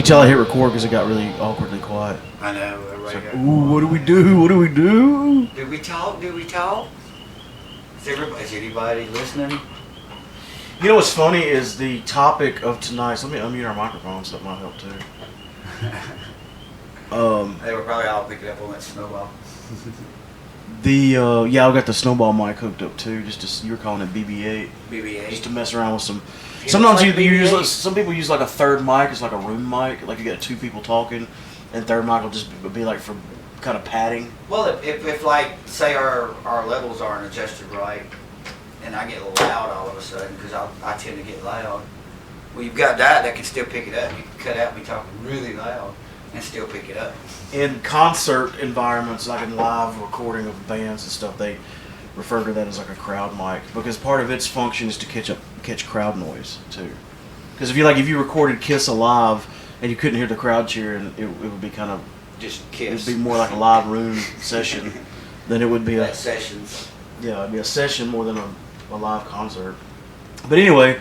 tell I hit record because it got really awkwardly quiet. I know. It's like, ooh, what do we do? What do we do? Do we talk? Is anybody listening? You know what's funny is the topic of tonight. So let me unmute our microphones. That might help too. They were probably all picking up on that snowball. I've got the snowball mic hooked up too. You were calling it BB-8. BB-8. Just to mess around with some. You Sometimes like you use BB-8? some people use like a third mic. It's like a room mic. Like you got two people talking, and third mic will just be like for kind of padding. Well, if like say our levels aren't adjusted right, and I get loud all of a sudden because I tend to get loud. Well, you've got that can still pick it up. You can cut out me talking really loud and still pick it up. In concert environments, like in live recording of bands and stuff, they refer to that as like a crowd mic because part of its function is to catch crowd noise too. Because if you recorded Kiss alive and you couldn't hear the crowd cheering, it would be kind of just Kiss. It'd be more like a live room session than it would be a sessions. Yeah, it'd be a session more than a live concert. But anyway,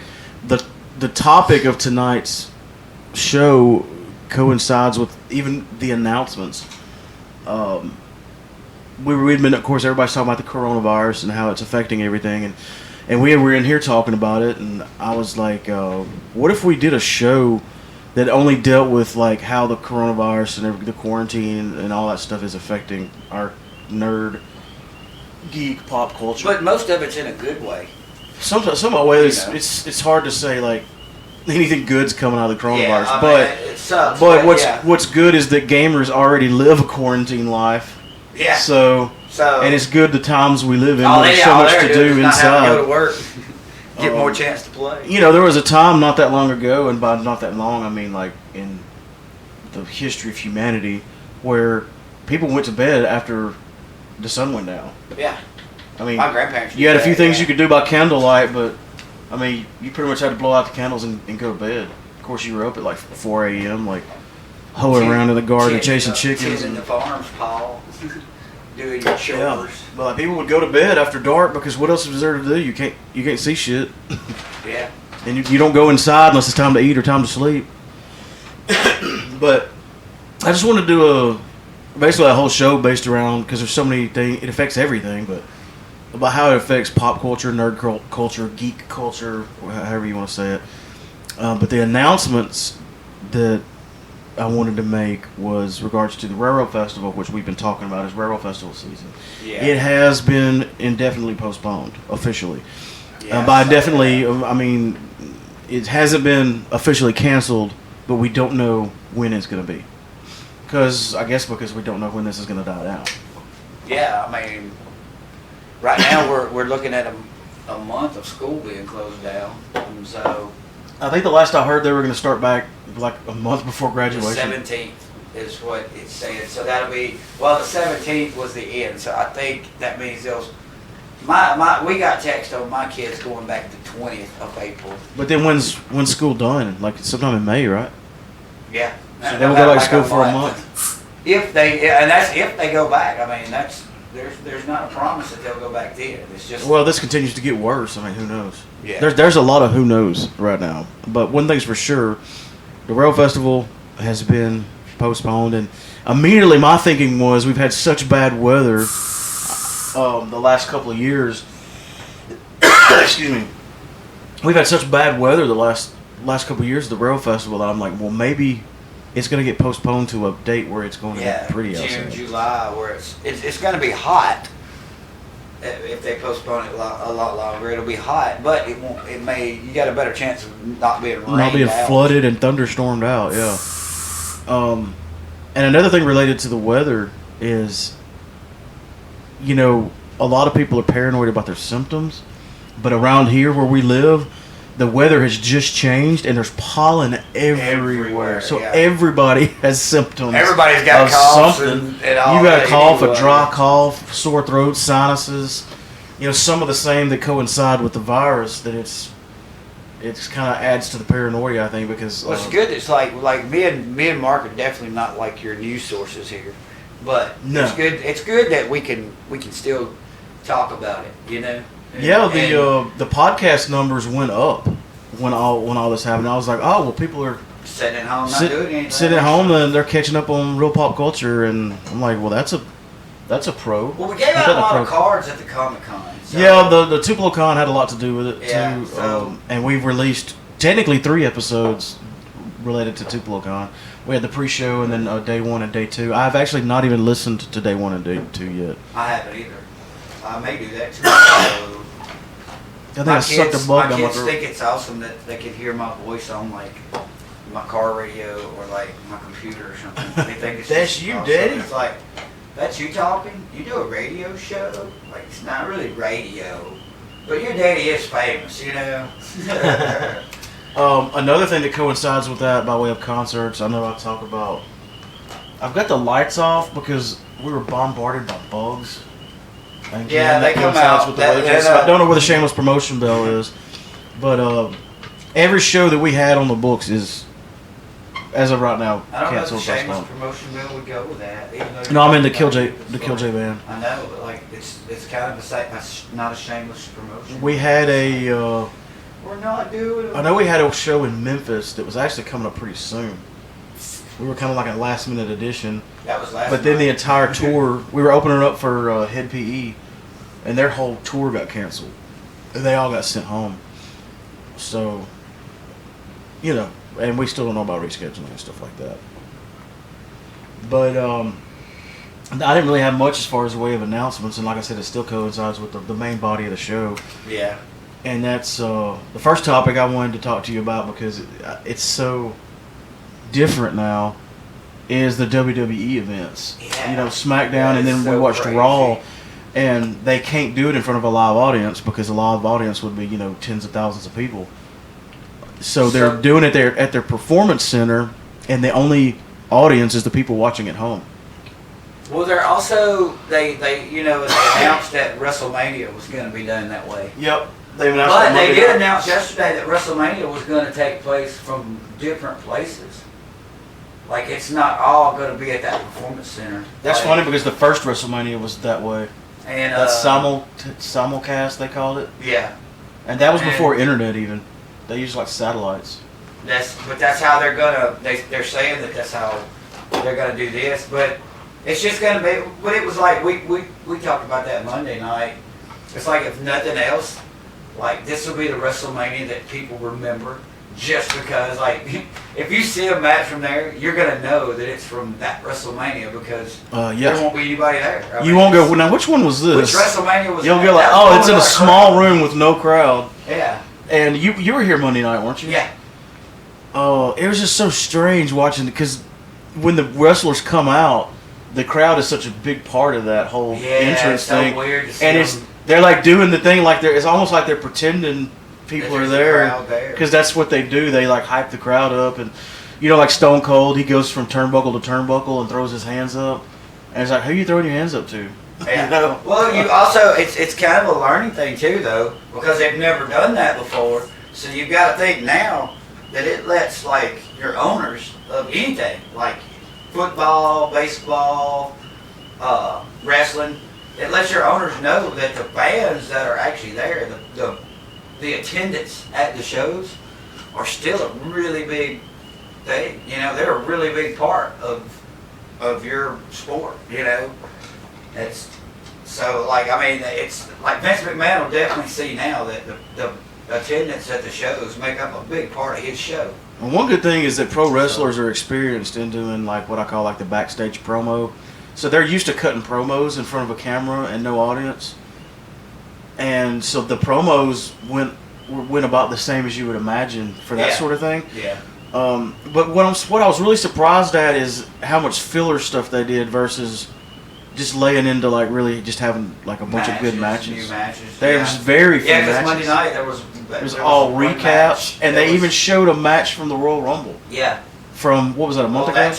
the topic of tonight's show coincides with even the announcements. We'd been, of course, everybody's talking about the coronavirus and how it's affecting everything, and we were in here talking about it, and I was like, what if we did a show that only dealt with like how the coronavirus and the quarantine and all that stuff is affecting our nerd, geek, pop culture? But most of it's in a good way. Some ways it's hard to say like anything good's coming out of the coronavirus, it sucks, but what's good is that gamers already live a quarantine life. Yeah. So and it's good the times we live in. There's so all much to do not inside. Have to go to work, get more chance to play. You know, there was a time not that long ago, and by not that long, I mean like in the history of humanity, where people went to bed after the sun went down. Yeah. I mean, my grandparents. You had a few things you could do by candlelight, but I mean, you pretty much had to blow out the candles and go to bed. Of course, you were up at like 4 a.m., like hoeing around in the garden, chasing chickens. In the farms, Paul. Doing your chores. Yeah, but like, people would go to bed after dark because what else is there to do? You can't see shit. Yeah. And you don't go inside unless it's time to eat or time to sleep. But I just want to do basically a whole show based around, because there's so many things. It affects everything, but about how it affects pop culture, nerd culture, geek culture, however you want to say it. But the announcements that I wanted to make was regards to the Railroad Festival, which we've been talking about as Railroad Festival season. Yeah. It has been indefinitely postponed, officially. Yeah, by definitely, I mean, it hasn't been officially canceled, but we don't know when it's going to be. Because we don't know when this is going to die down. Yeah, I mean, right now we're looking at a month of school being closed down, and so I think the last I heard they were going to start back like a month before graduation. The 17th is what it's saying. So that'll be, well, the 17th was the end. So I think that means we got text on my kids going back the 20th of April. But then when's school done? Like sometime in May, right? Yeah. So they will go back to school for a month. That's if they go back. I mean, there's not a promise that they'll go back then. It's just, well, this continues to get worse. I mean, who knows? Yeah. There's a lot of who knows right now. But one thing's for sure, the Rail Festival has been postponed, and immediately my thinking was we've had such bad weather the last couple of years. Excuse me. We've had such bad weather the last couple of years at the Rail Festival that I'm like, well, maybe it's going to get postponed to a date where it's going to get pretty outside. June, July, where it's going to be hot. If they postpone it a lot longer, it'll be hot, but it won't. It may. You got a better chance of not being rained not being out. Flooded and thunderstormed out. Yeah. And another thing related to the weather is, you know, a lot of people are paranoid about their symptoms, but around here where we live, the weather has just changed and there's pollen everywhere. So everybody has symptoms. Everybody's got coughs something. And all you got that a cough, anyway. a dry cough, sore throat, sinuses. You know, some of the same that coincide with the virus. That it's kind of adds to the paranoia, I think, because it's good. It's like me and Mark are definitely not like your news sources here, but no. It's good. It's good that we can still talk about it. You know. Yeah, the podcast numbers went up when all this happened. I was like, oh well, people are Sitting at home, not doing anything. Sitting at home, and they're catching up on real pop culture, and I'm like, well, that's a pro. Well, we gave out a lot of cards at the Comic-Con. So. Yeah, the Tupelo Con had a lot to do with it, yeah, too. So. And we've released, technically, 3 episodes related to Tupelo Con. We had the pre-show and then day 1 and day 2. I've actually not even listened to day 1 and day 2 yet. I haven't either. I may do that, too. I think I sucked a bug down my kids throat. think it's awesome that they can hear my voice on, like, my car radio or, like, my computer or something. They think it's That's just you, awesome. Daddy? It's like, that's you talking? You do a radio show? Like, it's not really radio. But your daddy is famous, you know? Another thing that coincides with that by way of concerts, I know I talk about, I've got the lights off because we were bombarded by bugs. And yeah, they come coincides out. with the weather. So I don't know where the shameless promotion bell is, but every show that we had on the books is, as of right now, I don't know if canceled. the shameless promotion bill would go with that. No, I'm in the Kill J band. I know, but like it's kind of not a shameless promotion. We had a. We're not doing it. I know we had a show in Memphis that was actually coming up pretty soon. We were kind of like a last minute addition. That was last. But then the entire tour, we were opening up for Head PE, and their whole tour got canceled, and they all got sent home. So, you know, and we still don't know about rescheduling and stuff like that. But I didn't really have much as far as a way of announcements, and like I said, it still coincides with the main body of the show. Yeah. And that's the first topic I wanted to talk to you about because it's so different now. Is the WWE events? Yeah. You know, SmackDown, and then so we watched crazy. Raw, and they can't do it in front of a live audience because a live audience would be, you know, tens of thousands of people. So they're doing it there at their performance center, and the only audience is the people watching at home. Well, they're also they they announced that WrestleMania was going to be done that way. Yep. They announced But they did announce yesterday that WrestleMania was going to take place from different places. Like, it's not all going to be at that performance center. That's funny because the first WrestleMania was that way. And That's simulcast, they called it. Yeah. And that was before internet even. They used like satellites. But that's how they're gonna. They're saying that that's how they're gonna do this. But it's just gonna be. But it was like we talked about that Monday night. It's like if nothing else, like this will be the WrestleMania that people remember. Just because, like, if you see a match from there, you're gonna know that it's from that WrestleMania because there won't be anybody there. I mean, won't go. Now, which one was this? Which WrestleMania was? You'll that? go like, That was it's in a small room with no crowd. Yeah. And you were here Monday night, weren't you? Yeah. Oh, it was just so strange watching because when the wrestlers come out, the crowd is such a big part of that whole entrance it's so thing. weird to see And they're like doing the thing like it's almost like they're pretending people are there because that's what they do. They like hype the crowd up, and you know, like Stone Cold, he goes from turnbuckle to turnbuckle and throws his hands up, and it's like, who are you throwing your hands up to? Yeah. You know? Well, you also it's kind of a learning thing too, though, because they've never done that before. So you've got to think now that it lets like your owners of anything, like football, baseball, wrestling, it lets your owners know that the fans that are actually there, the attendance at the shows are still a really big thing. You know, they're a really big part of your sport, you know. It's so like, I mean, it's like Vince McMahon will definitely see now that the attendance at the shows make up a big part of his show. And one good thing is that pro wrestlers are experienced in doing like what I call like the backstage promo. So they're used to cutting promos in front of a camera and no audience. And so the promos went about the same as you would imagine for that sort of thing. Yeah. But what I was really surprised at is how much filler stuff they did versus just laying into like really just having like a bunch of good matches. New matches. There was very few matches. Yeah, because Monday night it was all recaps, and they even showed a match from the Royal Rumble. Yeah. From what was that, a month ago? That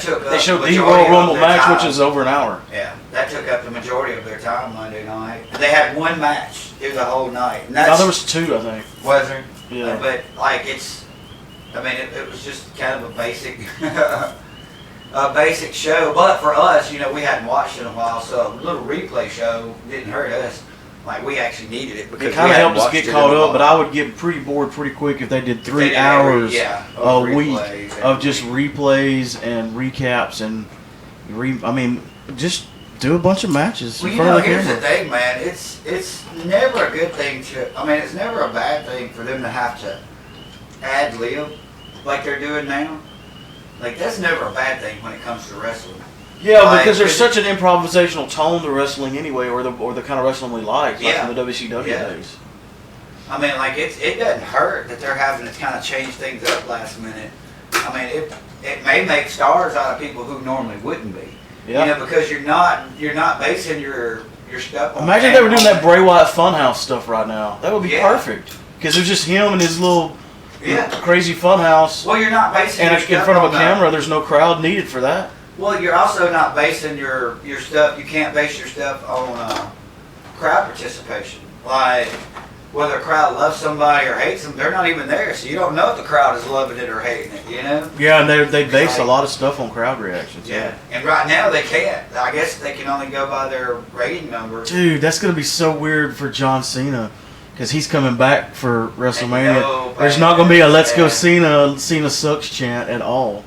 took. They showed the Royal Rumble match, which is over an hour. Yeah, that took up the majority of their time Monday night. They had one match through the whole night. And No, there was two, I think. Was there? Yeah. But like it was just kind of a basic, basic show. But for us, you know, we hadn't watched it in a while, so a little replay show didn't hurt us. Like we actually needed it because It kind of helped us get caught up, but I would get pretty bored pretty quick if they did 3 hours a week of just replays and recaps and just do a bunch of matches in front of the camera. Here's the thing, man. It's never a good thing to. I mean, it's never a bad thing for them to have to ad lib like they're doing now. Like that's never a bad thing when it comes to wrestling. Yeah, because there's such an improvisational tone to wrestling anyway, or the kind of wrestling we like in the WCW days. I mean, like it doesn't hurt that they're having to kind of change things up last minute. I mean, it may make stars out of people who normally wouldn't be. Yeah. You know, because you're not basing your stuff on. Imagine if they were doing that Bray Wyatt Funhouse stuff right now. That would be perfect. Because it's just him and his little crazy funhouse. Well, you're not basing and in front of a camera. There's no crowd needed for that. Well, you're also not basing your stuff. You can't base your stuff on crowd participation. Like whether a crowd loves somebody or hates them, they're not even there, so you don't know if the crowd is loving it or hating it. You know? Yeah, and they base a lot of stuff on crowd reactions. Yeah, and right now they can't. I guess they can only go by their rating numbers. Dude, that's gonna be so weird for John Cena. Because he's coming back for WrestleMania. There's not going to be a "Let's go Cena sucks" chant at all.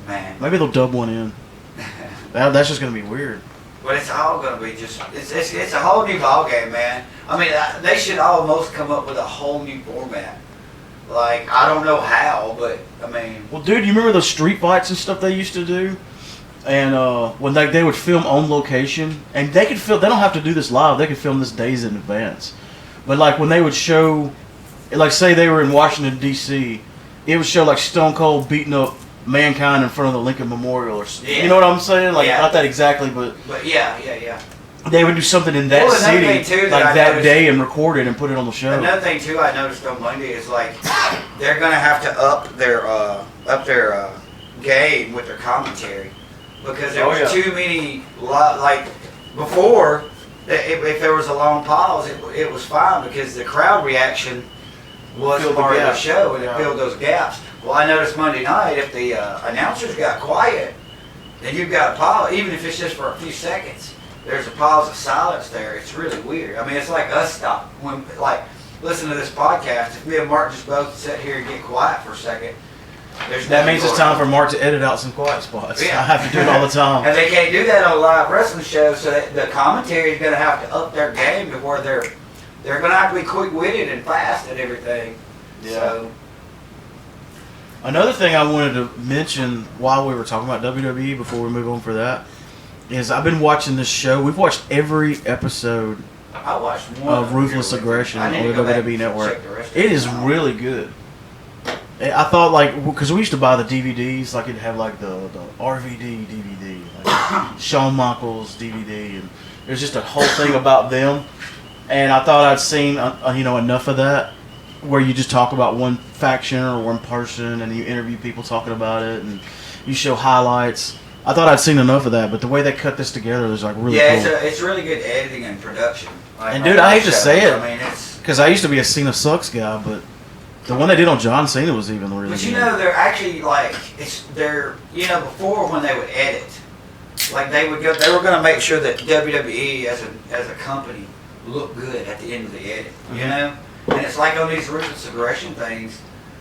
Man. Maybe they'll dub one in. That's just going to be weird. But it's all going to be just, it's a whole new ballgame, man. I mean, they should almost come up with a whole new format. Like, I don't know how, but, I mean. Well, dude, you remember those street fights and stuff they used to do? And when they would film on location, and they could film, they don't have to do this live, they could film this days in advance. But like when they would show, like say they were in Washington D.C., it would show like Stone Cold beating up Mankind in front of the Lincoln Memorial or something. You know what I'm saying? Like not that exactly, but yeah. They would do something in that city too, like that day and record it and put it on the show. Another thing too I noticed on Monday is like they're gonna have to up their game with their commentary because there was too many like before. If there was a long pause, it was fine because the crowd reaction was part of the show and it filled those gaps. Well, I noticed Monday night if the announcers got quiet, then you've got a pause, even if it's just for a few seconds. There's a pause of silence there. It's really weird. I mean, it's like us listen to this podcast. If me and Mark just both sit here and get quiet for a second, that means it's time for Mark to edit out some quiet spots. Yeah. I have to do it all the time. And they can't do that on a live wrestling show, so the commentary is going to have to up their game to where they're going to have to be quick-witted and fast and everything. Yeah. So. Another thing I wanted to mention while we were talking about WWE before we move on for that is I've been watching this show. We've watched every episode of Ruthless Aggression on the WWE Network. It is really good. I thought, like, because we used to buy the DVDs, like it'd have like the RVD DVD, like Shawn Michaels DVD, and there's just a whole thing about them. And I thought I'd seen, enough of that, where you just talk about one faction or one person, and you interview people talking about it, and you show highlights. I thought I'd seen enough of that, but the way they cut this together is like really cool. Yeah, it's really good editing and production. Like, and dude, I hate to say it, because I used to be a Cena sucks guy, but the one they did on John Cena was even really good. But you know, they're actually like, before when they would edit, like they were going to make sure that WWE as a company looked good at the end of the edit, you know? And it's like on these Ruthless Aggression things,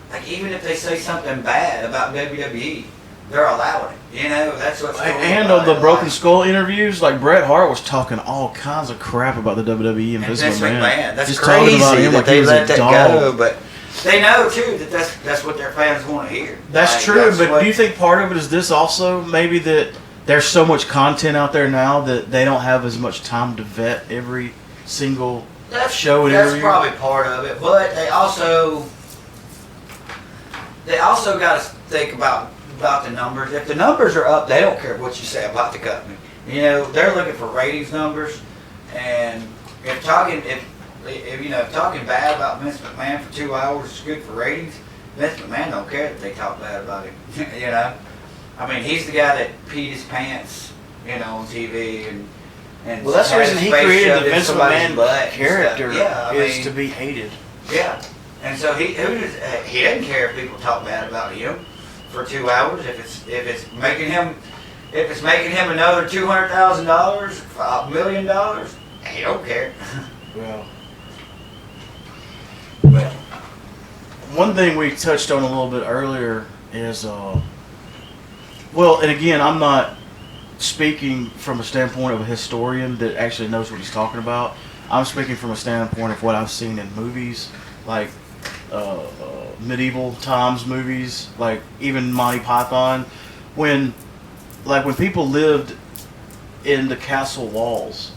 like even if they say something bad about WWE, they're allowing it, you know? That's what's going on. And on the Broken Skull interviews, like Bret Hart was talking all kinds of crap about the WWE and Vince McMahon. That's just crazy talking about him like they let that go, but they know too that that's what their fans want to hear. That's true, but do you think part of it is this also? Maybe that there's so much content out there now that they don't have as much time to vet every single show and interview? That's probably part of it, but they also got to think about the numbers. If the numbers are up, they don't care what you say about the company. You know, they're looking for ratings numbers, and if talking bad about Vince McMahon for 2 hours is good for ratings, Vince McMahon don't care that they talk bad about him. You know, I mean, he's the guy that peed his pants, on TV and well, that's the reason he created the Vince McMahon character is to be hated. Yeah, and so he doesn't care if people talk bad about him for 2 hours. If it's making him another $200,000, $1 million, he don't care. Well, But one thing we touched on a little bit earlier is, well, and again, I'm not speaking from a standpoint of a historian that actually knows what he's talking about. I'm speaking from a standpoint of what I've seen in movies, like medieval times movies, like even Monty Python, when people lived in the castle walls,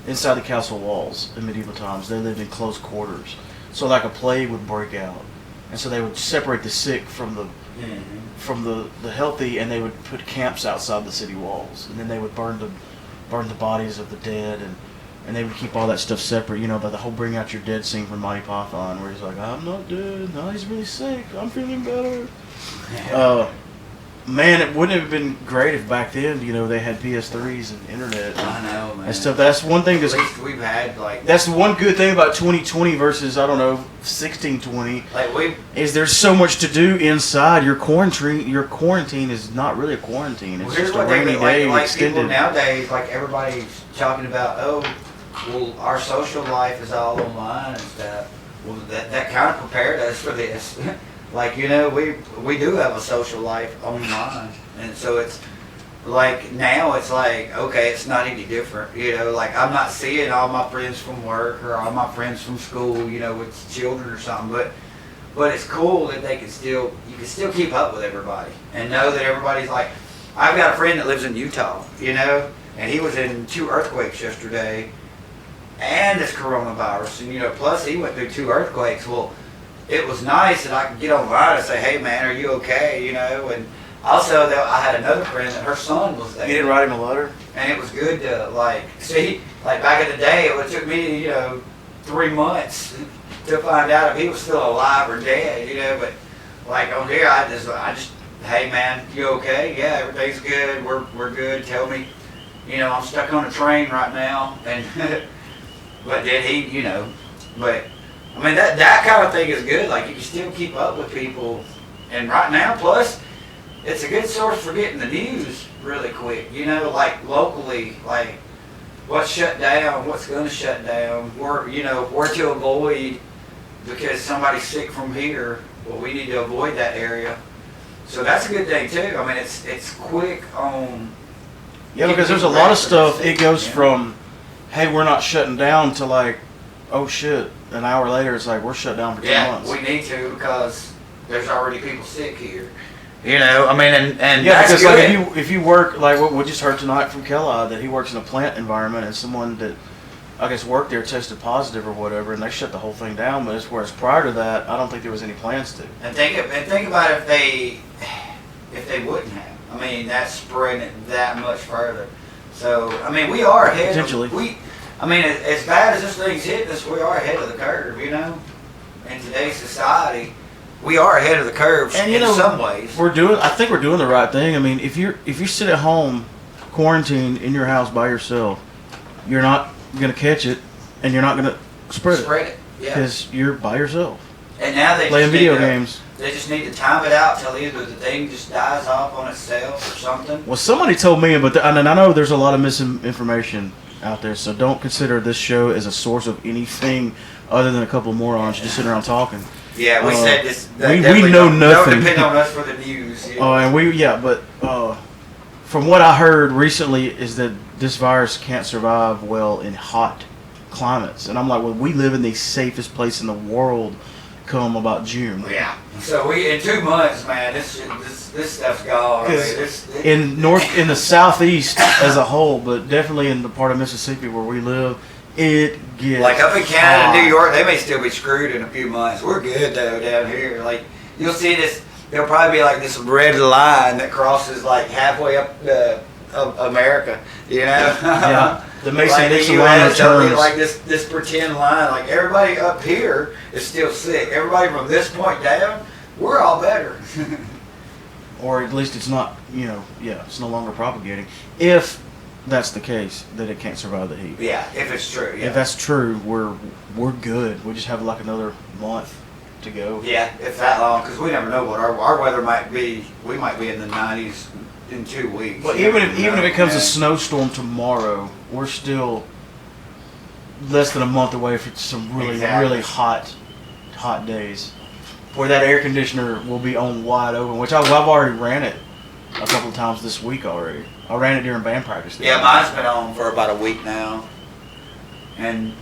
inside the castle walls in medieval times, they lived in close quarters. So like a plague would break out, and so they would separate the sick from the healthy, and they would put camps outside the city walls, and then they would burn the bodies of the dead, and they would keep all that stuff separate. You know, but the whole bring out your dead scene from Monty Python, where he's like, I'm not dead, no, he's really sick, I'm feeling better. Man, it wouldn't have been great if back then, you know, they had PS3s and internet I know, man. and stuff. That's one thing At least we've had that's the one good thing about 2020 versus, I don't know, 1620. Is there's so much to do inside. Your quarantine is not really a quarantine. It's just a rainy day extended. People nowadays, like everybody's talking about, well, our social life is all online and stuff. Well, that kind of prepared us for this. Like, you know, we do have a social life online, and so it's like now it's like, okay, it's not any different, you know, like I'm not seeing all my friends from work or all my friends from school, you know, with children or something, but it's cool that you can still keep up with everybody and know that everybody's like, I've got a friend that lives in Utah, you know, and he was in 2 earthquakes yesterday and this coronavirus, and you know, plus he went through 2 earthquakes. Well, it was nice that I could get online and say, hey man, are you okay, you know, and also I had another friend that her son was there. You didn't write him a letter? And it was good to like see, like back in the day, it would took me, you know, 3 months to find out if he was still alive or dead, you know, but like on here, I just, hey man, you okay? Yeah, everything's good, we're good, tell me, you know, I'm stuck on a train right now, and, but then he, you know, but, I mean, that kind of thing is good. Like, you can still keep up with people. And right now, plus, it's a good source for getting the news really quick. You know, like, locally, like, what's shut down, what's going to shut down, where, you know, where to avoid because somebody's sick from here. Well, we need to avoid that area. So that's a good thing, too. I mean, it's quick on... Yeah, because there's a lot of stuff, it goes from, hey, we're not shutting down, to like, oh shit. An hour later, it's like, we're shut down for 2 months. Yeah, we need to because there's already people sick here. You know, I mean, and yeah, that's because good. like if you work, like what we just heard tonight from Kelly, that he works in a plant environment, and someone that I guess worked there tested positive or whatever, and they shut the whole thing down. But whereas prior to that, I don't think there was any plans to. And think about if they wouldn't have. I mean, that's spreading it that much further. So I mean, we are ahead. Potentially. I mean, as bad as this thing's hitting us, we are ahead of the curve, you know? In today's society, we are ahead of the curve and, in some ways. I think we're doing the right thing. I mean, if you sit at home, quarantined in your house by yourself, you're not going to catch it, and you're not going to spread it. Yeah. Because you're by yourself. And now they playing video games. They just need to time it out till either the thing just dies off on itself or something. Well, somebody told me, and I know there's a lot of misinformation out there, so don't consider this show as a source of anything other than a couple of morons just sitting around talking. Yeah, we said this. We know nothing. Don't depend on us for the news. You know? But from what I heard recently is that this virus can't survive well in hot climates, and I'm like, well, we live in the safest place in the world. Come about June. Yeah. So in 2 months, man, this stuff's gone. I mean, in the southeast as a whole, but definitely in the part of Mississippi where we live, it gets like up in Canada hot. and New York, they may still be screwed in a few months. We're good though down here. Like you'll see this, there'll probably be like this red line that crosses like halfway up of America. You know? Yeah. The Mason-Dixon like line returns. Like this pretend line. Like everybody up here is still sick. Everybody from this point down, we're all better. Or at least it's not, it's no longer propagating. If that's the case, that it can't survive the heat. Yeah, if it's true. Yeah. If that's true, we're good. We just have like another month to go. Yeah, if that long, because we never know what our weather might be. We might be in the 90s in 2 weeks. But even if it becomes a snowstorm tomorrow, we're still less than a month away from some really, Exactly. really hot days, where that air conditioner will be on wide open. Which I've already ran it a couple of times this week already. I ran it during band practice. Yeah, mine's been on for about a week now. And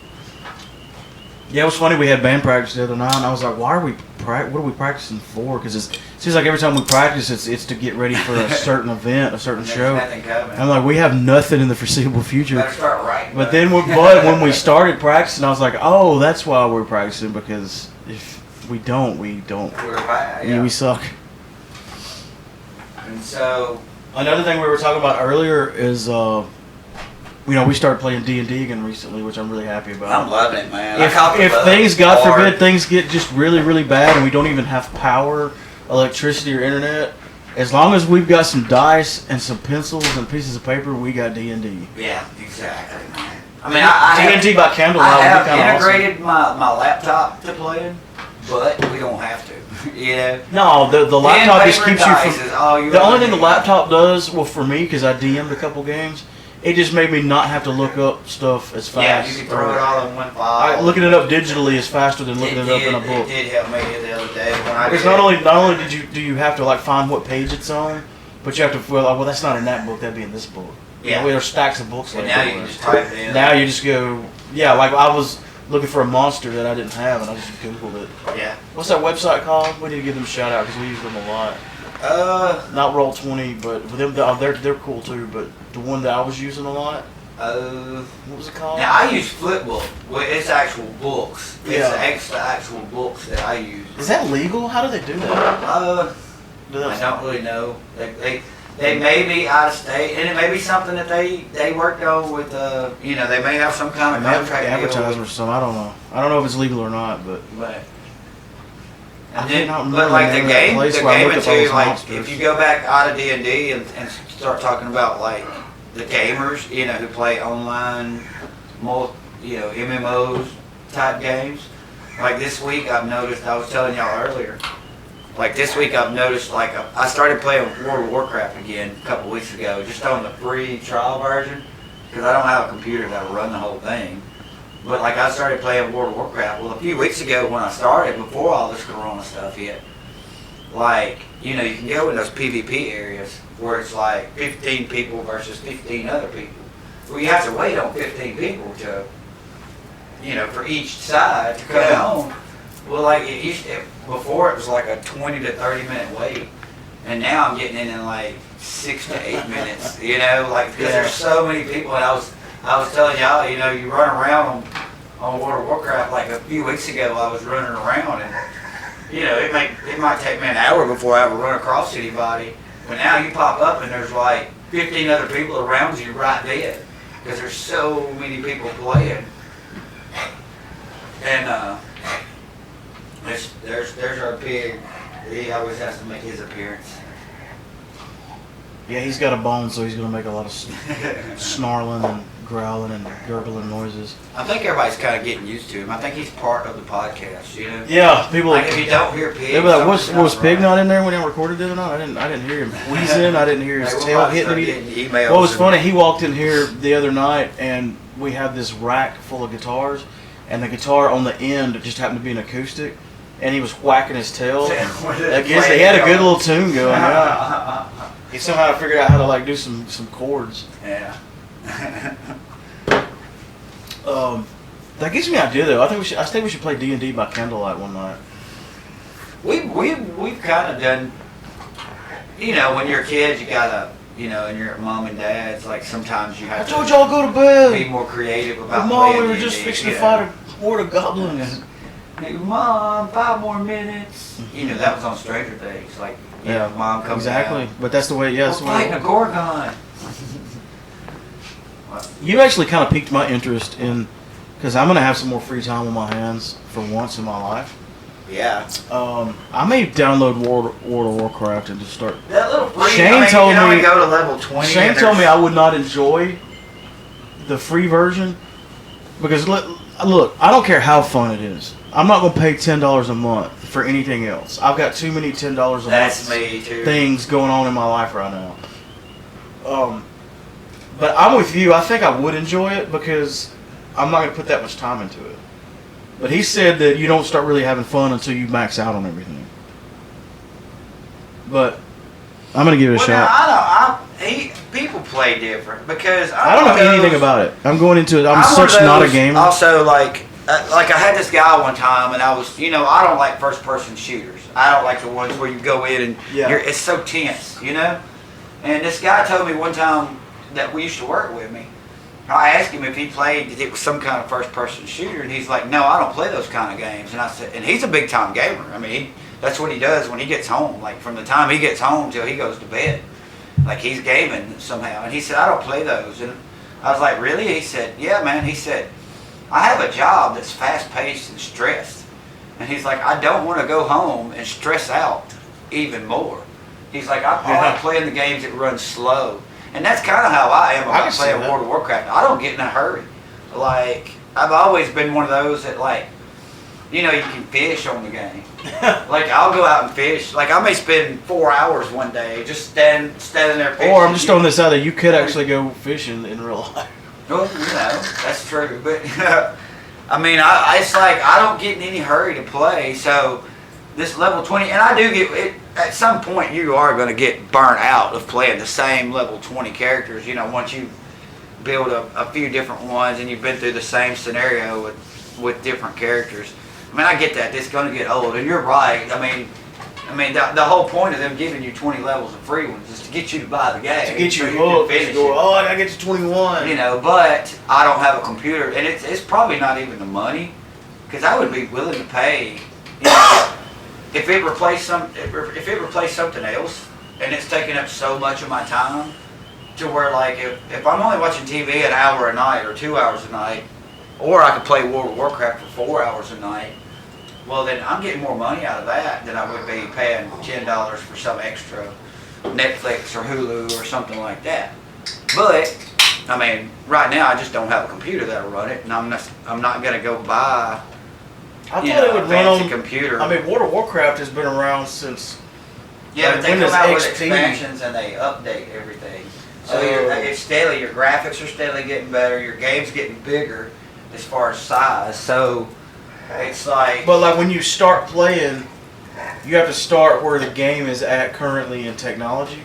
yeah, it was funny. We had band practice the other night, and I was like, "Why are we? What are we practicing for?" Because it seems like every time we practice, it's to get ready for a certain event, a certain there's show. nothing coming. I'm like, we have nothing in the foreseeable future. Better start writing. But then, when we started practicing, I was like, "Oh, that's why we're practicing, because if we don't, we're bad. yeah, Yeah. we suck." And so, Another thing we were talking about earlier is, we started playing D&D again recently, which I'm really happy about. I'm loving it, man. If things, God forbid, things get just really, really bad and we don't even have power, electricity, or internet, as long as we've got some dice and some pencils and pieces of paper, we got D&D. Yeah, exactly, man. I mean, I D&D by candlelight I would be have kind of awesome. integrated my laptop to play it, but we don't have to. You know? No, the laptop just Pen, keeps paper, you dice from... is all you The only really thing the need. laptop does, well, for me, because I DM'd a couple games, it just made me not have to look up stuff as Yeah, fast. you can throw it all in one file. Looking it up digitally is faster than looking it up in a book. It did help me the other day when I Because did. not only do you have to like find what page it's on, but you have to well that's not in that book, that'd be in this book. Yeah. There's stacks of books And like now that. you can just type it in. Now you just go, like I was looking for a monster that I didn't have, and I just Googled it. Yeah. What's that website called? We need to give them a shout out because we use them a lot. Not Roll20, but with them, they're cool too. But the one that I was using a lot, what was it called? Now I use Flipbook. Well, it's actual books. It's Yeah. the actual books that I use. Is that legal? How do they do that? I don't really know. They may be out of state, and it may be something that they worked on with they may have some kind of contract deal advertisement or with- something. I don't know. I don't know if it's legal or not, but But I and then, cannot remember but like the the name of that game, place the where I game looked up all too. those Like monsters. if you go back out of D&D and start talking about like the gamers, who play online, MMOs type games. Like this week, I've noticed. I was telling y'all earlier. Like this week, I've noticed. Like I started playing World of Warcraft again a couple weeks ago, just on the free trial version, because I don't have a computer that'll run the whole thing. But like I started playing World of Warcraft. Well, a few weeks ago when I started, before all this Corona stuff hit, like you can go in those PvP areas where it's like 15 people versus 15 other people. Well, you have to wait on 15 people to, for each side to come home. Well, like before it was like a 20 to 30 minute wait, and now I'm getting in like 6 to 8 minutes. Because there's so many people. And I was telling y'all, you run around on World of Warcraft. Like a few weeks ago, I was running around, and it might take me an hour before I ever run across anybody. But now you pop up and there's like 15 other people around you right there, because there's so many people playing. And there's our pig. He always has to make his appearance. Yeah, he's got a bone, so he's gonna make a lot of snarling and growling and gurgling noises. I think everybody's kind of getting used to him. I think he's part of the podcast, Yeah, people. Like if you don't hear Pig, They were like, was something's Pig right. not in there when he recorded the other night? I didn't hear him wheezing. I didn't hear his Hey, we'll tail probably hitting start anything. getting emails What was and- funny? He walked in here the other night, and we have this rack full of guitars, and the guitar on the end just happened to be an acoustic, and he was whacking his tail. I guess they had a good little tune going. Yeah. He somehow figured out how to like do some chords. Yeah. That gives me an idea though. I think we should play D&D by candlelight one night. We've kind of done. When you're a kid, you gotta. And you're at mom and dad's. Like sometimes you I have told to y'all go to be bed. more creative But about. Mom, playing we were D&D, just fixing to fight a horde of goblins. Hey, Mom, 5 more minutes. That was on Stranger Things. Like, Mom comes Exactly. down. But that's the way. Yeah, that's We're the way. fighting a Gorgon. You actually kind of piqued my interest in, because I'm gonna have some more free time on my hands for once in my life. Yeah. I may download World of Warcraft and just start. That little free. Shane you told can only me- go to level 20. Shane and told me there's- I would not enjoy the free version because look, I don't care how fun it is. I'm not gonna pay $10 a month for anything else. I've got too many $10 a That's month me too. things going on in my life right now. But I'm with you. I think I would enjoy it because I'm not going to put that much time into it. But he said that you don't start really having fun until you max out on everything. But I'm going to give it a shot. Now, people play different because I don't know anything about it. I'm going into it. I'm such not a gamer. Also, like I had this guy one time, and I was, I don't like first-person shooters. I don't like the ones where you go in and it's so tense, And this guy told me one time that we used to work with me. I asked him if he played, it was some kind of first-person shooter, and he's like, "No, I don't play those kind of games." And I said, and he's a big-time gamer. I mean, that's what he does when he gets home. Like from the time he gets home till he goes to bed, like he's gaming somehow. And he said, "I don't play those." And I was like, "Really?" He said, "Yeah, man." He said, "I have a job that's fast-paced and stressed." And he's like, "I don't want to go home and stress out even more." He's like, "I like playing the games that run slow." And that's kind of how I am about playing World of Warcraft. I don't get in a hurry. Like, I've always been one of those that, like, you can fish on the game. Like, I'll go out and fish. Like, I may spend 4 hours one day just standing there fishing. Or I'm just throwing this out there. You could actually go fishing in real life. Well, that's true. But, I mean, it's like I don't get in any hurry to play. So, this level 20, and I do get it. At some point, you are going to get burnt out of playing the same level 20 characters. Once you build a few different ones and you've been through the same scenario with different characters. I mean, I get that. It's going to get old, and you're right. I mean, the whole point of them giving you 20 levels of free ones is to get you to buy the game. To get you hooked. I got to get to 21. But I don't have a computer, and it's probably not even the money, because I would be willing to pay. If it replaced something else, and it's taking up so much of my time, to where like if I'm only watching TV an hour a night or 2 hours a night, or I could play World of Warcraft for 4 hours a night, well then I'm getting more money out of that than I would be paying $10 for some extra Netflix or Hulu or something like that. But I mean, right now I just don't have a computer that'll run it, and I'm not gonna go buy. I thought it would run on computer. I mean, World of Warcraft has been around since. Yeah, but they Windows come out with XP. expansions and they update everything. So it's steadily. Your graphics are steadily getting better. Your game's getting bigger as far as size. So it's like. But like when you start playing, you have to start where the game is at currently in technology.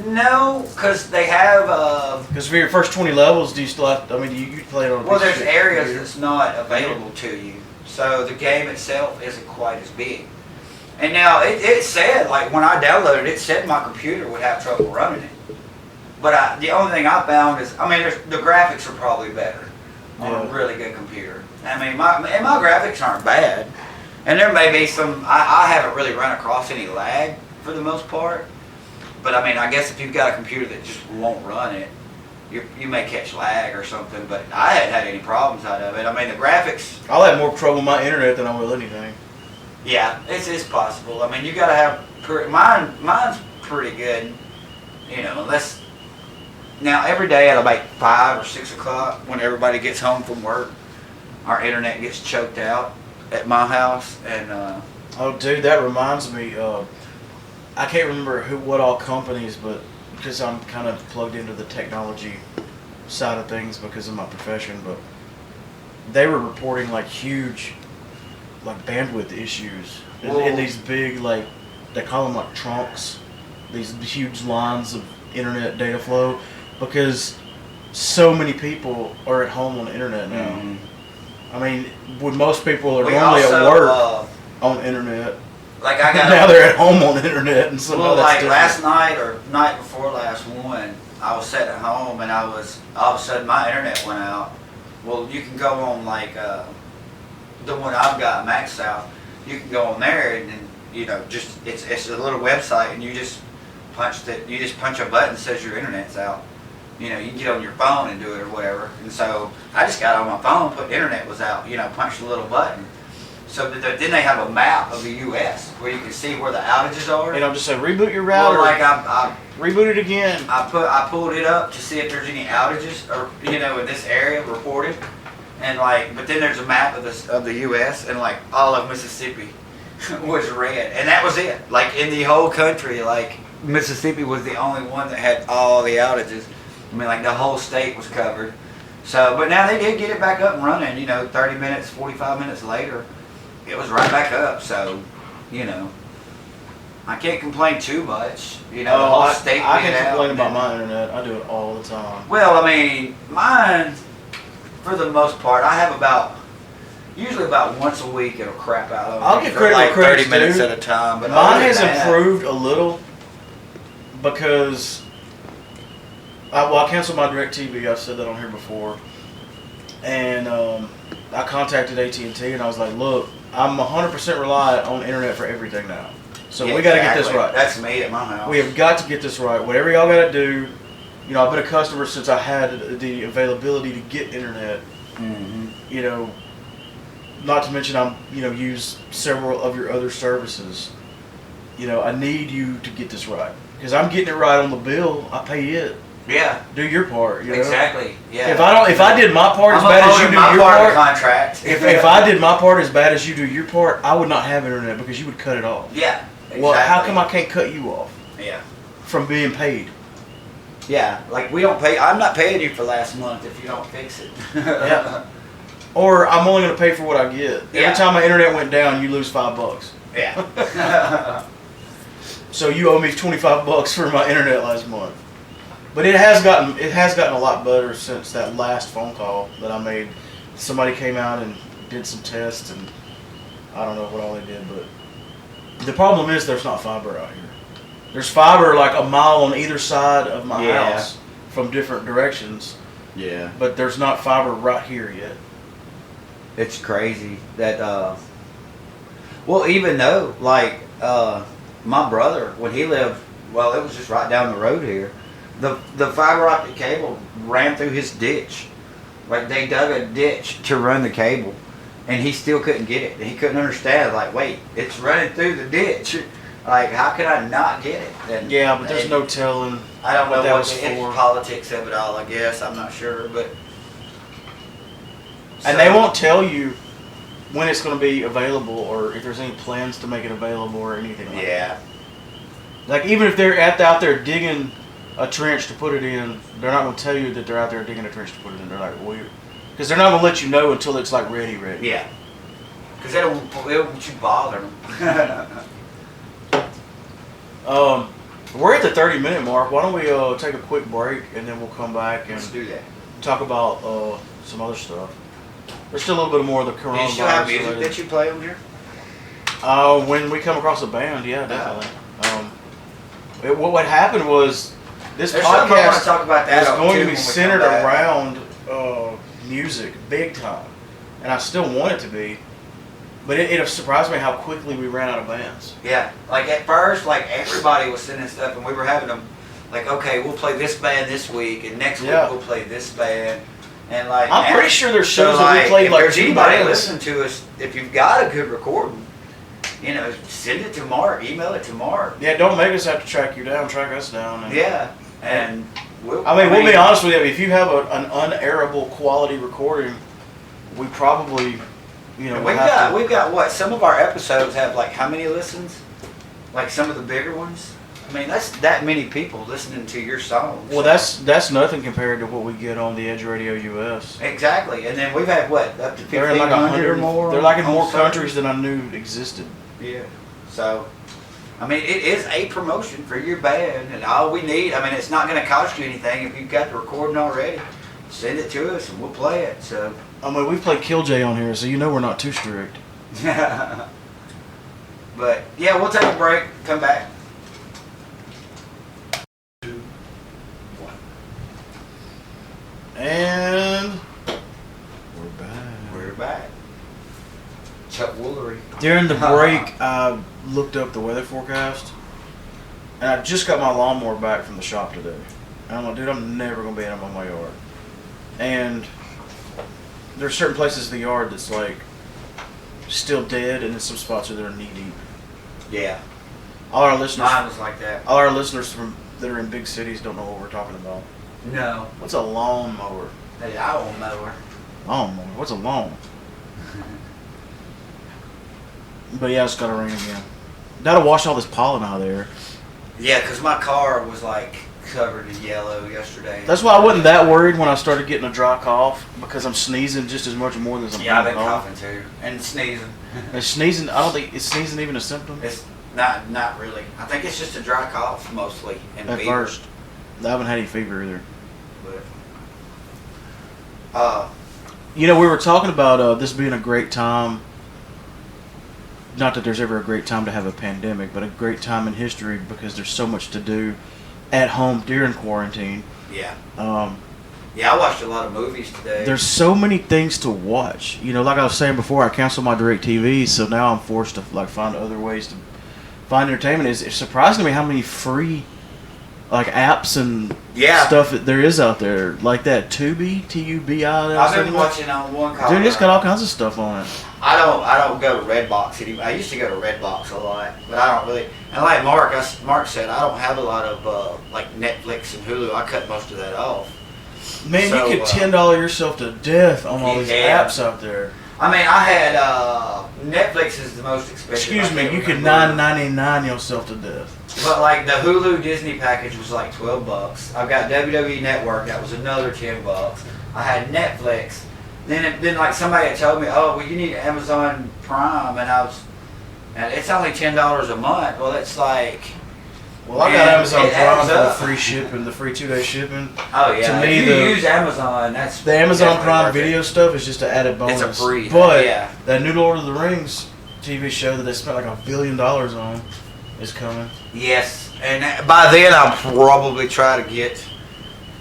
No, because they have. Because for your first 20 levels, do you still have? I mean, you play it on. Well, there's areas that's not available to you. So the game itself isn't quite as big. And now it said, like when I downloaded it, it said my computer would have trouble running it. But the only thing I found is, I mean, the graphics are probably better on a really good computer. I mean, my graphics aren't bad. And there may be some, I haven't really run across any lag for the most part. But I mean, I guess if you've got a computer that just won't run it, you may catch lag or something, but I hadn't had any problems out of it. I mean, the graphics. I'll have more trouble with my internet than I will anything. Yeah, it's possible. I mean, you got to have mine's pretty good, unless now every day at about 5 or 6 o'clock when everybody gets home from work, our internet gets choked out at my house, and oh, dude, that reminds me. I can't remember what all companies, but. Because I'm kind of plugged into the technology side of things because of my profession, but they were reporting like huge like bandwidth issues in these big, like they call them like trunks, these huge lines of internet data flow, because so many people are at home on the internet now. Mm-hmm. I mean, when most people are normally at work on the internet. Like I got now they're at home on the internet, and so like last night or night before last one, I was sitting at home and I was all of a sudden my internet went out. Well, you can go on like the one I've got maxed out. You can go on there and just it's a little website, and you just punch a button that says your internet's out. You can get on your phone and do it or whatever. And so I just got on my phone, put internet was out. Punched the little button. So then they have a map of the U.S. where you can see where the outages are. And I'm just saying, reboot your router. Or like I reboot it again. I pulled it up to see if there's any outages or in this area reported, and but then there's a map of the U.S. and like all of Mississippi was red, and that was it. Like in the whole country, like Mississippi was the only one that had all the outages. I mean, like the whole state was covered. So, but now they did get it back up and running. 30 minutes, 45 minutes later, it was right back up. So, I can't complain too much. The whole state. I can complain about my internet. I do it all the time. Well, I mean, mine, for the most part, I have usually about once a week it'll crap out on me. I'll get for credit like where credit's 30 minutes due. at a time. But Mine other has than that, improved a little because I canceled my DirecTV. I've said that on here before. And I contacted AT&T and I was like, look, I'm 100% reliant on internet for everything now. So we got to get this right. That's me at my house. We have got to get this right. Whatever y'all got to do, I've been a customer since I had the availability to get internet. Mm-hmm. Not to mention I'm, use several of your other services. I need you to get this right. Because I'm getting it right on the bill, I pay it. Yeah. Do your part, Exactly. Yeah. If I did my part as bad as you do your part, contract. if I did my part as bad as you do your part, I would not have internet because you would cut it off. Yeah. Exactly. Well, how come I can't cut you off? Yeah. From being paid. Yeah, like we don't pay. I'm not paying you for last month if you don't fix it. Yeah. Or I'm only going to pay for what I get. Yeah. Every time my internet went down, you lose $5. Yeah. So you owe me $25 for my internet last month. But it has gotten a lot better since that last phone call that I made. Somebody came out and did some tests, and I don't know what all they did, but the problem is there's not fiber out here. There's fiber like a mile on either side of my house from different directions. Yeah. But there's not fiber right here yet. It's crazy that well, even though like my brother, when he lived, well, it was just right down the road here. The fiber optic cable ran through his ditch. Like they dug a ditch to run the cable, and he still couldn't get it. He couldn't understand. Like, wait, it's running through the ditch. Like, how can I not get it? And yeah, but there's no telling. I don't know what that what was the for. politics of it all. I guess I'm not sure, but and they won't tell you when it's going to be available or if there's any plans to make it available or anything like that. Like even if they're out there digging a trench to put it in, they're not going to tell you that they're out there digging a trench to put it in. They're like, weird. Because they're not going to let you know until it's like ready. Yeah. Because they don't want you bother them. We're at the 30-minute mark. Why don't we take a quick break and then we'll come back and Let's do that. talk about some other stuff. There's still a little bit more of the coronavirus. Do you still have music related. that you play on here? When we come across a band, yeah, definitely. What happened was this There's something I want to podcast talk about that is on going too to when be we centered come back. around music, big time, and I still want it to be. But it surprised me how quickly we ran out of bands. Yeah, like at first, like everybody was sending stuff, and we were having them, like, okay, we'll play this band this week, and next week we'll play this band, and like. I'm pretty sure there's shows that we played if like there's 2 anybody bands. listening to us, if you've got a good recording, send it to Mark, email it to Mark. Yeah, don't make us have to track you down, track us down. And, Yeah, and we'll be honest with you. If you have an unairable quality recording, we probably. we've got what? Some of our episodes have like how many listens? Like some of the bigger ones. I mean, that's that many people listening to your songs. Well, that's nothing compared to what we get on the Edge Radio US. Exactly, and then we've had what up to They're in like 1,500 or more. They're like in on more service. countries than I knew existed. Yeah. So, I mean, it is a promotion for your band, and all we need. I mean, it's not going to cost you anything if you've got the recording already. Send it to us, and we'll play it. So. I mean, we've played Killj on here, so we're not too strict. But yeah, we'll take a break. Come back. 2, 1. And we're back. We're back. Chuck Woolery. During the break, I looked up the weather forecast, and I just got my lawnmower back from the shop today. And I'm like, dude, I'm never gonna be in my yard. And there's certain places in the yard that's like still dead, and then some spots that are knee deep. Yeah. All our listeners, Mine was like that. all our listeners that are in big cities don't know what we're talking about. No. What's a lawnmower? Hey, I don't know her. Lawnmower. What's a lawn? But yeah, it's gotta rain again. Gotta wash all this pollen out of there. Yeah, because my car was like covered in yellow yesterday. That's why I wasn't that worried when I started getting a dry cough, because I'm sneezing just as much or more than I'm Yeah, I've been coughing. coughing too. And sneezing. And sneezing, I don't think, is sneezing even a symptom? It's not really. I think it's just a dry cough mostly. And At fever. first. I haven't had any fever either. But, you know, we were talking about this being a great time. Not that there's ever a great time to have a pandemic, but a great time in history because there's so much to do at home during quarantine. yeah. Yeah, I watched a lot of movies today. There's so many things to watch. You know, like I was saying before, I canceled my DirecTV, so now I'm forced to like find other ways to find entertainment. It's surprising to me how many free like apps and stuff that there is out there, like that Tubi, T-U-B-I. I've been watching on one call. Dude, it's got all kinds of stuff on it. I don't go to Redbox anymore. I used to go to Redbox a lot, but I don't really. And like Mark said, I don't have a lot of like Netflix and Hulu. I cut most of that off. Man, So, you could $10 yourself to death on all these apps out there. I mean, I had Netflix is the most expensive. Excuse me, you could $9.99 yourself to death. But like the Hulu Disney package was like $12. I've got WWE Network, that was another $10. I had Netflix. Then like somebody had told me, oh well, you need Amazon Prime, and it's only $10 a month. Well, it's like. Well, I got Amazon Prime for the free shipping, the free 2-day shipping. Oh yeah, to me, if you use Amazon, that's the Amazon Prime worth it. Video stuff is just an added bonus. It's a free, but yeah. That new Lord of the Rings TV show that they spent like $1 billion on is coming. Yes, and by then I'll probably try to get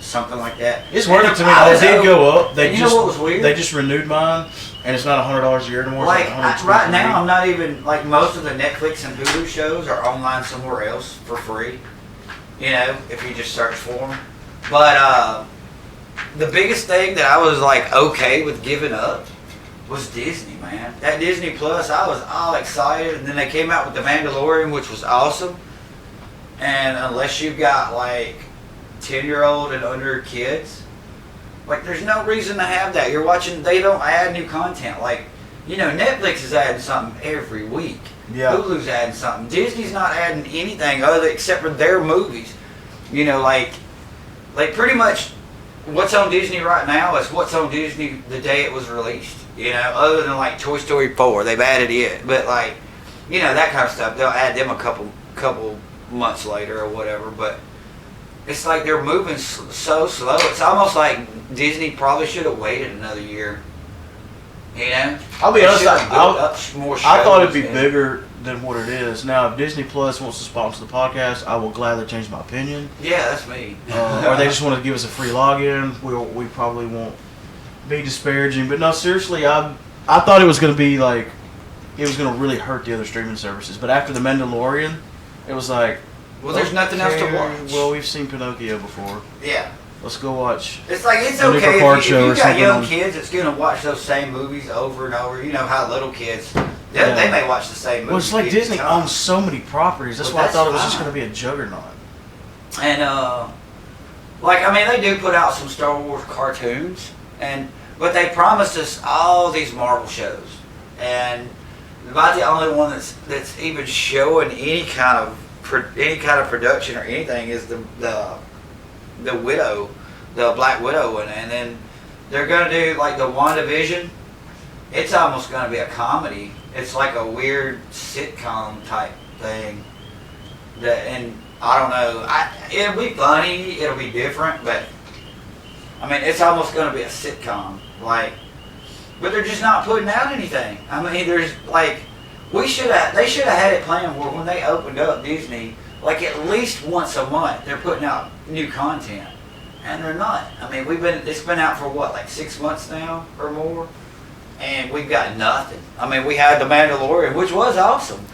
something like that. It's worth it to me. They did go up. They just, what was weird? They just renewed mine, and it's not $100 a year anymore. Like right now, $120. I'm not even like most of the Netflix and Hulu shows are online somewhere else for free. You know, if you just search for them. But the biggest thing that I was like okay with giving up was Disney, man. That Disney Plus, I was all excited, and then they came out with The Mandalorian, which was awesome. And unless you've got like 10-year-old and under kids, like there's no reason to have that. You're watching, they don't add new content. Like, you know, Netflix is adding something every week. Yeah. Hulu's adding something. Disney's not adding anything other except for their movies. You know, like pretty much what's on Disney right now is what's on Disney the day it was released. You know, other than like Toy Story 4, they've added it. But like, you know, that kind of stuff, they'll add them a couple months later or whatever. But it's like they're moving so slow. It's almost like Disney probably should have waited another year. You know? I'll be honest, I thought it'd be and bigger than what it is. Now, if Disney Plus wants to sponsor the podcast, I will gladly change my opinion. Yeah, that's me. Or they just want to give us a free login. We probably won't be disparaging. But no, seriously, I thought it was going to be like, it was going to really hurt the other streaming services. But after The Mandalorian, it was like, well, there's nothing else to watch. Well, we've seen Pinocchio before. Yeah. Let's go watch. It's like, it's okay if you got young kids that's going to watch those same movies over and over. You know how little kids, they may watch the same movies. Well, it's like Disney owns so many properties. That's why I thought it was just going to be a juggernaut. And, like, I mean, they do put out some Star Wars cartoons, but they promised us all these Marvel shows. And about the only one that's even showing any kind of production or anything is the Widow, the Black Widow one. And then they're going to do like the WandaVision. It's almost going to be a comedy. It's like a weird sitcom type thing. And I don't know. It'll be funny. It'll be different. But I mean, it's almost going to be a sitcom. But they're just not putting out anything. I mean, there's like, they should have had it planned where when they opened up Disney, like at least once a month, they're putting out new content, and they're not. I mean, it's been out for what, like 6 months now or more, and we've got nothing. I mean, we had The Mandalorian, which was awesome,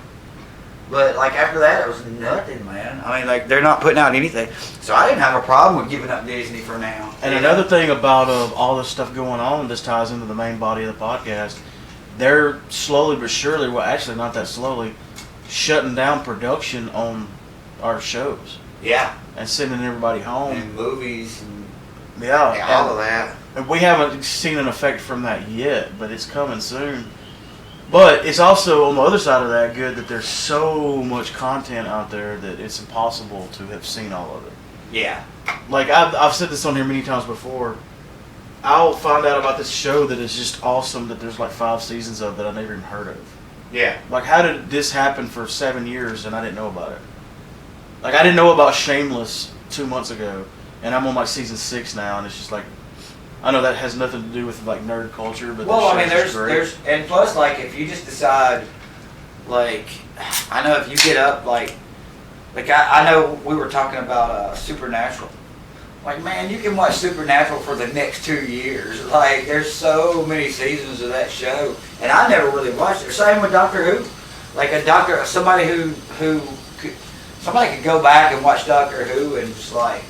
but like after that, it was nothing, man. I mean, like they're not putting out anything, so I didn't have a problem with giving up Disney for now. And another thing about all this stuff going on, this ties into the main body of the podcast. They're slowly but surely, well, actually not that slowly, shutting down production on our shows. Yeah. And sending everybody home. And movies. And all of that. And we haven't seen an effect from that yet, but it's coming soon. But it's also, on the other side of that, good that there's so much content out there that it's impossible to have seen all of it. Yeah. Like I've said this on here many times before. I'll find out about this show that is just awesome that there's like 5 seasons of that I never even heard of. Yeah. Like, how did this happen for 7 years and I didn't know about it? Like, I didn't know about Shameless 2 months ago, and I'm on like season 6 now, and it's just like, I know that has nothing to do with like nerd culture, but well, I mean, there's, and plus, like, if you just decide, like, I know if you get up, like I know we were talking about Supernatural. Like, man, you can watch Supernatural for the next 2 years. Like, there's so many seasons of that show, and I never really watched it. Same with Doctor Who. Like somebody could go back and watch Doctor Who and just like,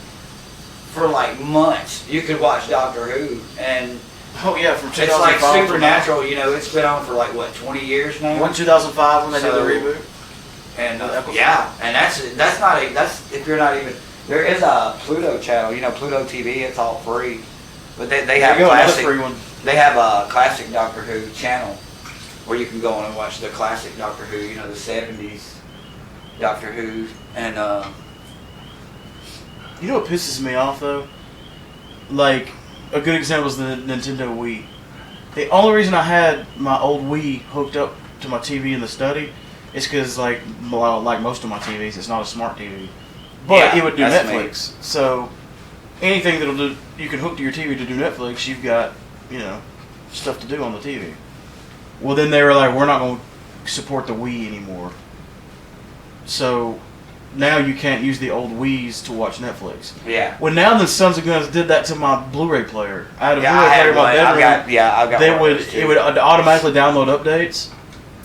for like months, you could watch Doctor Who, and oh yeah, from 2005. It's like Supernatural. You know, it's been on for like what, 20 years now. 2005 when they did the reboot. And yeah, and that's if you're not even. There is a Pluto channel, you know, Pluto TV. It's all free, but they have classic. Free one. They have a classic Doctor Who channel where you can go on and watch the classic Doctor Who. You know, the '70s Doctor Who, and you know what pisses me off though? Like, a good example is the Nintendo Wii. The only reason I had my old Wii hooked up to my TV in the study is because, like most of my TVs, it's not a smart TV. But it would do Netflix. So anything that'll do, you can hook to your TV to do Netflix, you've got, you know, stuff to do on the TV. Well, then they were like, we're not going to support the Wii anymore. So now you can't use the old Wiis to watch Netflix. Yeah. Well, now the Sons of Guns did that to my Blu-ray player. I had a Blu-ray player in my bedroom. I've got it would automatically download updates.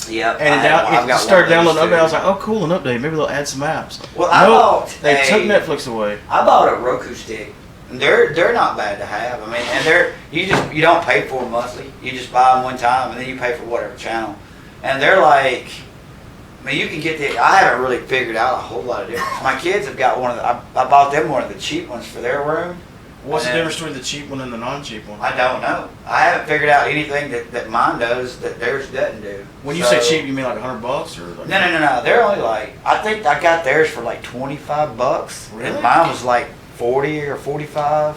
Yep. And it started downloading updates. I was like, oh, cool, an update. Maybe they'll add some apps. Well, they took Netflix away. I bought a Roku stick. They're not bad to have. I mean, and you don't pay for them monthly. You just buy them one time, and then you pay for whatever channel. And they're like, I mean, you can get I haven't really figured out a whole lot of difference. My kids have got I bought them one of the cheap ones for their room. What's the difference between the cheap one and the non-cheap one? I don't know. I haven't figured out anything that mine does that theirs doesn't do. When you say cheap, you mean like $100 or? Like No. They're only like, I think I got theirs for like $25. Really? And mine was like 40 or 45.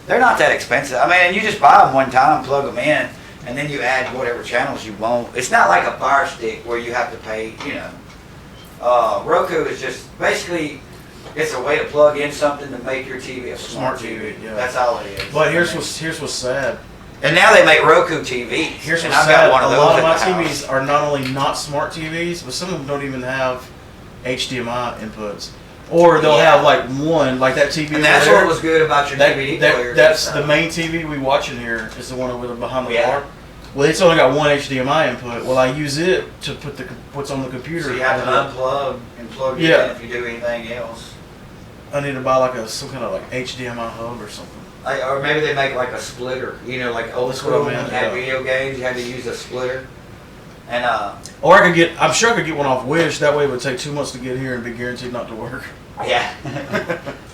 They're not that expensive. I mean, you just buy them one time, plug them in, and then you add whatever channels you want. It's not like a Fire Stick where you have to pay, you know. Roku is just basically, it's a way to plug in something to make your TV a smart TV. Yeah. That's all it is. But here's what's sad. And now they make Roku TVs. Here's what's I've sad. got one of those a lot of my at the TVs are not only not smart TVs, but some of them don't even have HDMI inputs. Or they'll have like one, like that TV. And that's what was good about your DVD player. That's the main TV we watch in here. Is the one over there behind the bar. Well, it's only got one HDMI input. Well, I use it to put what's on the computer. So you have to unplug and plug it in if you do anything else. I need to buy like some kind of like HDMI hub or something. Or maybe they make like a splitter. You know, like old school when you had video games, you had to use a splitter. And or I'm sure I could get one off Wish. That way it would take 2 months to get here and be guaranteed not to work. Yeah.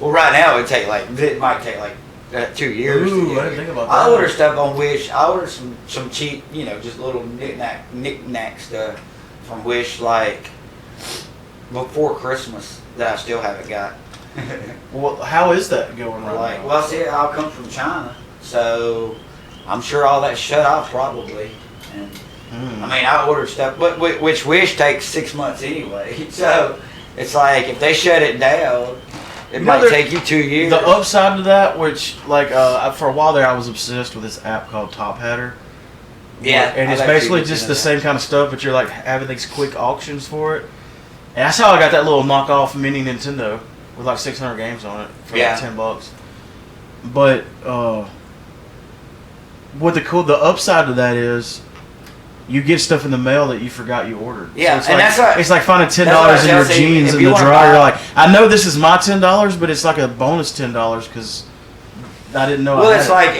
Well, right now it might take like 2 years. Ooh, I didn't think about that. I order stuff on Wish. I order some cheap, you know, just little knick-knack stuff from Wish, like before Christmas that I still haven't got. Well, how is that going right now? Well, see, it all comes from China, so I'm sure all that's shut off probably. And I mean, I ordered stuff, but which Wish takes 6 months anyway. So it's like if they shut it down, it might take you 2 years. The upside to that, which like for a while there, I was obsessed with this app called Top Hatter. Yeah, and it's basically just the same kind of stuff, but you're like having these quick auctions for it. And that's how I got that little knockoff mini Nintendo with like 600 games on it for like $10. But what the upside to that is, you get stuff in the mail that you forgot you ordered. Yeah, so it's like finding $10 in your jeans in the drawer. You're like, I know this is my $10, but it's like a bonus $10 because I didn't know. Well, it's like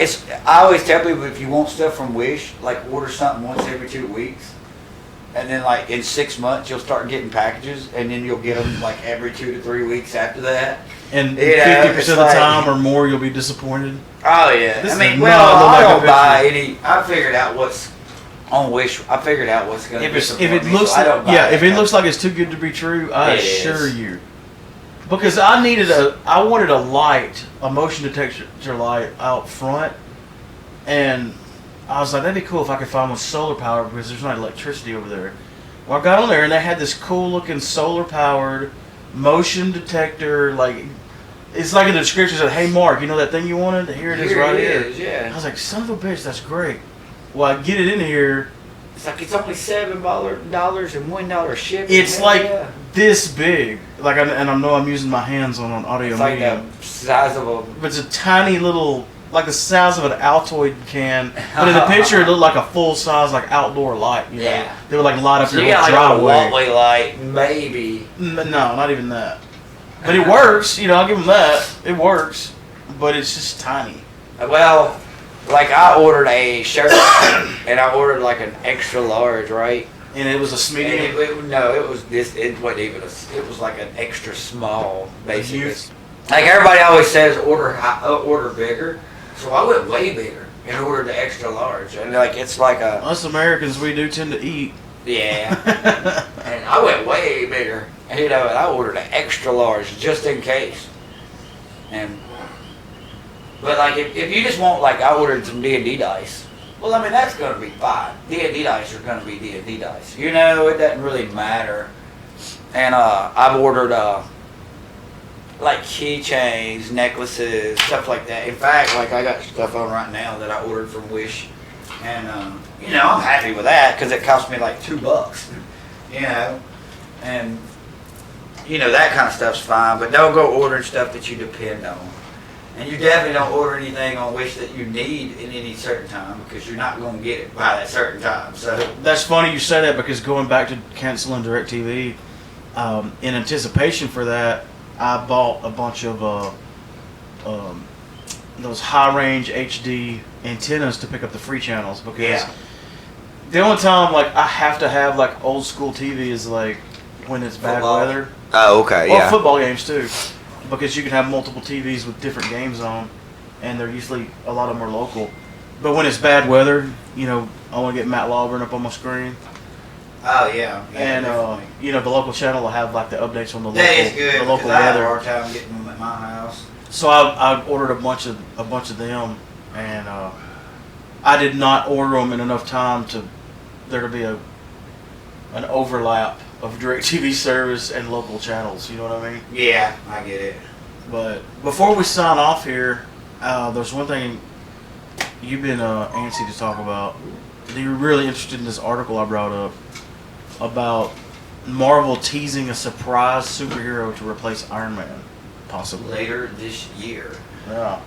I always tell people if you want stuff from Wish, like order something once every 2 weeks, and then like in 6 months you'll start getting packages, and then you'll get them like every 2 to 3 weeks after that. And 50% of the time or more, you'll be disappointed. Oh yeah, I mean, I don't buy any. I figured out what's on Wish. I figured out what's going to be. If it looks like it's too good to be true, I assure you Because I wanted a light, a motion detector light out front, and I was like, that'd be cool if I could find one solar powered because there's not electricity over there. Well, I got on there and they had this cool looking solar powered motion detector, like it's like in the description said, "Hey Mark, you know that thing you wanted? Here it is right here." Yeah. I was like, son of a bitch, that's great. Well, I get it in here. It's like it's only $7 and $1 shipping. It's like this big. Like, and I know I'm using my hands on an audio it's like medium. the size of a. But it's a tiny little, like the size of an Altoid can. But in the picture, it looked like a full size, like outdoor light. You know? Yeah. They would like light up So your you got whole like a driveway. walkway light, maybe. No, not even that. But it works. You know, I'll give them that. It works. But it's just tiny. Well, like I ordered a shirt and I ordered like an extra large, right? And it was a And medium. it was this. It wasn't even. It was like an extra small, basically. Youth. Like everybody always says, order bigger. So I went way bigger and ordered the extra large, and like it's like a Us Americans, we do tend to eat. yeah. And I went way bigger, you know, and I ordered an extra large just in case. And but like if you just want like I ordered some D&D dice. Well, I mean that's gonna be fine. D&D dice are gonna be D&D dice. You know, it doesn't really matter. And I've ordered like keychains, necklaces, stuff like that. In fact, like I got stuff on right now that I ordered from Wish, and you know I'm happy with that because it cost me like $2. You know, and you know that kind of stuff's fine. But don't go ordering stuff that you depend on. And you definitely don't order anything on Wish that you need in any certain time because you're not going to get it by that certain time. So That's funny you say that because going back to canceling DirecTV, in anticipation for that, I bought a bunch of those high-range HD antennas to pick up the free channels because the only time like I have to have like old school TV is like when it's bad Football. weather. oh okay Or football games too. Because you can have multiple TVs with different games on, and they're usually, a lot of them are local. But when it's bad weather, you know, I want to get Matt Lawburn up on my screen. Oh yeah, And, you know, the local channel will have like the updates on the that is good. the local 'cause I have a weather. hard time getting them at my house. So I ordered a bunch of them, and I did not order them in enough time to there to be an overlap of DirecTV service and local channels. You know what I mean? Yeah, I get it. But before we sign off here, there's one thing you've been antsy to talk about. You're really interested in this article I brought up about Marvel teasing a surprise superhero to replace Iron Man, possibly. Later this year, Yeah.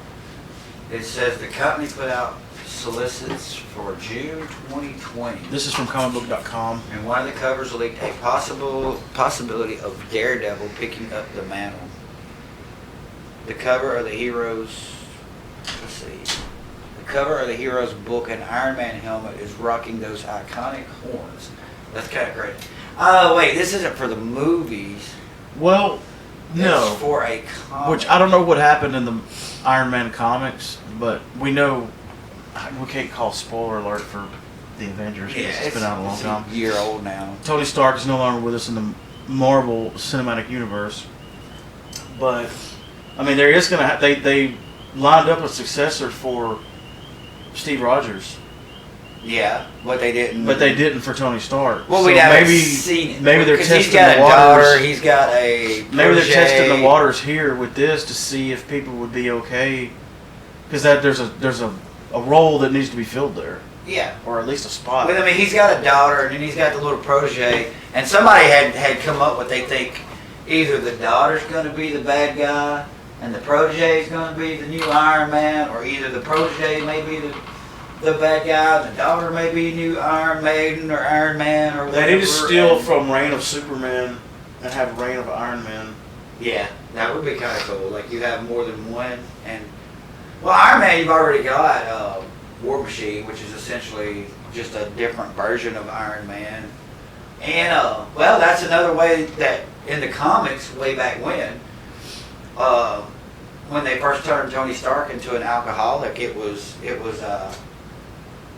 it says the company put out solicits for June 2020. This is from comicbook.com. And one of the covers leaked a possibility of Daredevil picking up the mantle. The cover of the hero's, let's see, the cover of the hero's book, an Iron Man helmet is rocking those iconic horns. That's kind of great. Oh wait, this isn't for the movies. Well, no. It's for a comic. Which I don't know what happened in the Iron Man comics, but we know we can't call spoiler alert for the Avengers because it's been out a long time. A year old now. Tony Stark is no longer with us in the Marvel Cinematic Universe, but I mean, there is going to they lined up a successor for Steve Rogers. Yeah, but they didn't. But they didn't for Tony Stark. Well, so we haven't maybe seen it. maybe they're Because testing he's got the a waters. daughter. He's got a Maybe they're testing protege. the waters here with this to see if people would be okay, because that there's a role that needs to be filled there, Yeah. or at least a spot. But I mean, he's got a daughter, and then he's got the little protege, and somebody had come up with they think either the daughter's going to be the bad guy, and the protege is going to be the new Iron Man, or either the protege may be the bad guy, and the daughter may be new Iron Maiden or Iron Man or whatever. They need to steal from Reign of Superman and have Reign of Iron Man. Yeah, that would be kind of cool. Like you have more than one, and well, Iron Man you've already got War Machine, which is essentially just a different version of Iron Man. And well, that's another way that in the comics way back when they first turned Tony Stark into an alcoholic, it was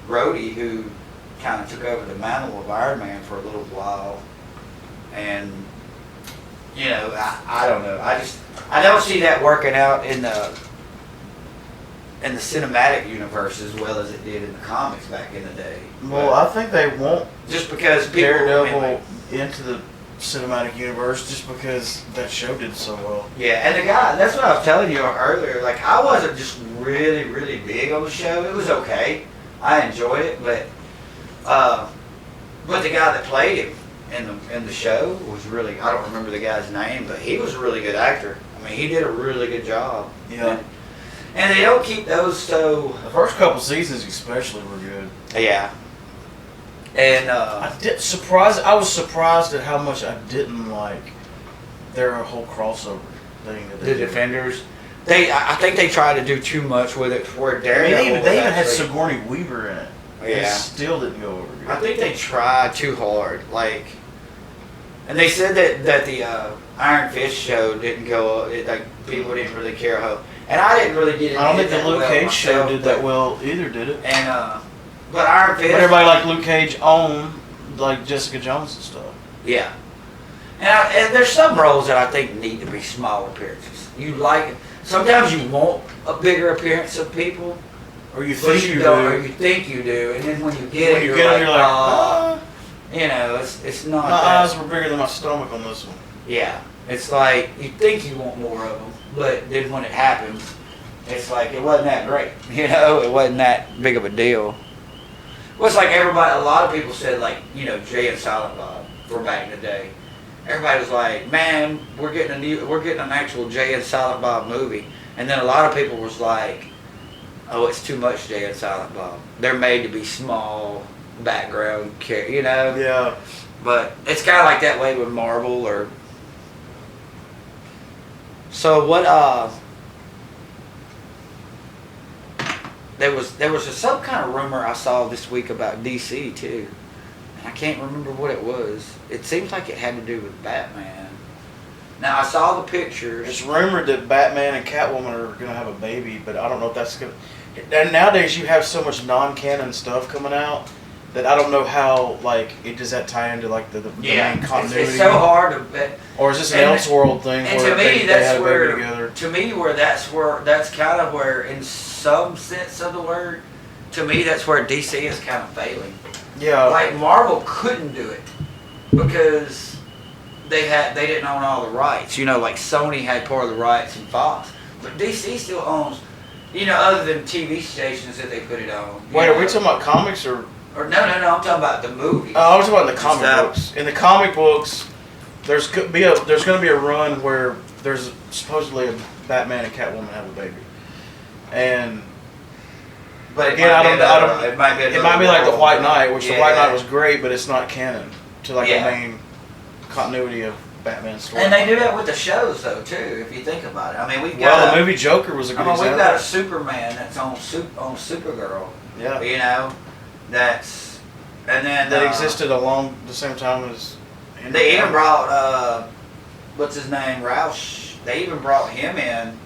Rhodey who kind of took over the mantle of Iron Man for a little while, and you know, I don't know. I don't see that working out in the cinematic universe as well as it did in the comics back in the day. Well, I think they won't just because people Daredevil into the cinematic universe just because that show did so well. Yeah, and the guy, that's what I was telling you earlier. Like, I wasn't just really, really big on the show. It was okay. I enjoyed it, but the guy that played him in the show was really, I don't remember the guy's name, but he was a really good actor. I mean, he did a really good job. Yeah. And they don't keep those so... The first couple seasons especially were good. Yeah. And I was surprised at how much I didn't like their whole crossover thing. That the Defenders, I think they tried to do too much with it for Daredevil. They even had Sigourney Weaver in it. Yeah. It still didn't go over good. I think they tried too hard. Like, and they said that the Iron Fist show didn't go. Like, people didn't really care how. And I didn't really get it. I don't think the Luke Cage show did that well either, did it? And but Iron Fist. But everybody liked Luke Cage on like Jessica Jones and stuff. Yeah. And there's some roles that I think need to be small appearances. You like sometimes you want a bigger appearance of people, or you think you do, or you think you do, and then when you get it, you're like, you know, it's not. My eyes were bigger than my stomach on this one. Yeah, it's like you think you want more of them, but then when it happens, it's like it wasn't that great. You know, it wasn't that big of a deal. Well, it's like everybody, a lot of people said, like, you know, Jay and Silent Bob from back in the day. Everybody was like, man, we're getting an actual Jay and Silent Bob movie. And then a lot of people was like, oh, it's too much Jay and Silent Bob. They're made to be small background, you know? Yeah. But it's kind of like that way with Marvel or... So what, There was some kind of rumor I saw this week about DC too. And I can't remember what it was. It seems like it had to do with Batman. Now I saw the pictures. It's rumored that Batman and Catwoman are going to have a baby, but I don't know if that's going to... And nowadays you have so much non-canon stuff coming out that I don't know how, like, does that tie into, like, the main continuity? It's so hard to... Or is this an Elseworld thing and where to me, they had a baby together? To me, that's kind of where, in some sense of the word, to me, that's where DC is kind of failing. Yeah. Like, Marvel couldn't do it because they didn't own all the rights. You know, like Sony had part of the rights and Fox. But DC still owns, you know, other than TV stations that they put it on. Wait, are we talking about comics or... Or no, I'm talking about the movies. Oh, I was talking about the comic books. In the comic books, there's going to be a run where there's supposedly a Batman and Catwoman have a baby, and but again, I don't. It might be like the White Knight, which the White Knight was great, but it's not canon to like the main continuity of Batman's story. And they do that with the shows though too, if you think about it. I mean, the movie Joker was a good example. We've got a Superman that's on Supergirl. Yeah. You know. And then that existed along the same time as. They even brought what's his name, Roush. They even brought him in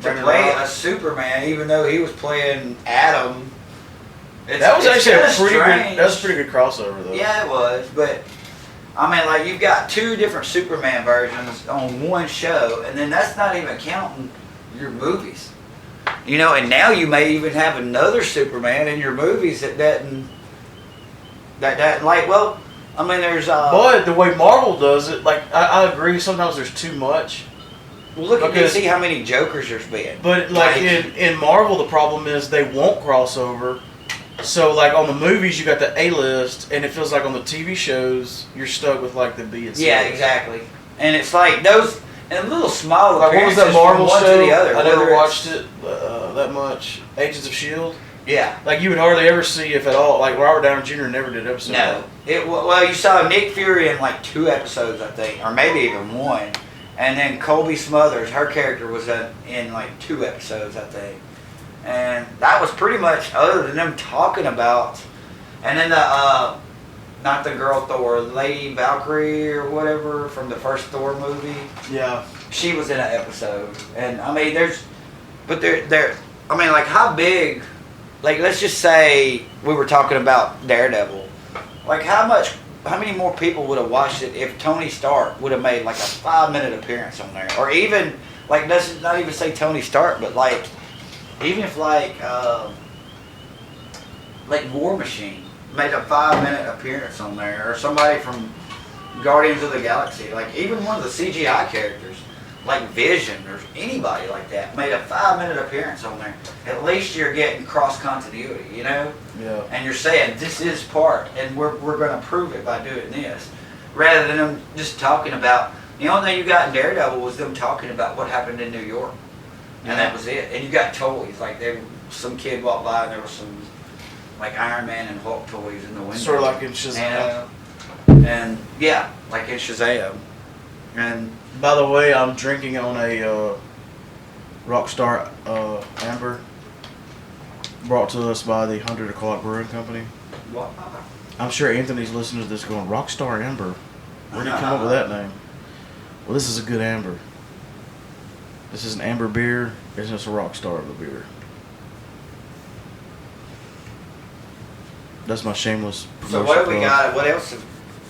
to play a Superman, even though he was playing Adam. That was actually a pretty good crossover though. Yeah, it was, but I mean, like you've got two different Superman versions on one show, and then that's not even counting your movies. You know, and now you may even have another Superman in your movies that doesn't like. Well, I mean, there's. But the way Marvel does it, like I agree. Sometimes there's too much. Well, look at you see how many Jokers there's been. But like in Marvel, the problem is they won't cross over. So like on the movies, you got the A list, and it feels like on the TV shows, you're stuck with like the B and C. Yeah, exactly. And it's like those. And little small like, what was that Marvel from one show? To the other. I never watched it that much. Agents of S.H.I.E.L.D. Yeah. Like you would hardly ever see, if at all. Like Robert Downey Jr. never did episodes. No. Well, you saw Nick Fury in like 2 episodes, I think, or maybe even 1. And then Colby Smulders, her character was in like 2 episodes, I think. And that was pretty much other than them talking about. And then the not the girl Thor, Lady Valkyrie or whatever from the first Thor movie. Yeah. She was in an episode. And I mean, they're I mean, like how big, like let's just say we were talking about Daredevil. Like how much how many more people would have watched it if Tony Stark would have made like a 5-minute appearance on there, or even like let's not even say Tony Stark, but like even if like War Machine made a 5-minute appearance on there, or somebody from Guardians of the Galaxy, like even one of the CGI characters, like Vision or anybody like that, made a 5-minute appearance on there. At least you're getting cross continuity, you know? Yeah. And you're saying this is part, and we're going to prove it by doing this, rather than them just talking about. The only thing you got in Daredevil was them talking about what happened in New York, and that was it. And you got toys, like some kid walked by and there was some like Iron Man and Hulk toys in the window. Sort of like in Shazam. And yeah, like in Shazam. And by the way, I'm drinking on a Rockstar Amber, brought to us by the 100 O'Clock Brewing Company. what? I'm sure Anthony's listening to this going, Rockstar Amber? Where did you come up with that name? Well, this is a good amber. This is an amber beer. It's just a Rockstar of a beer. That's my shameless promotion. So what do we plug. got?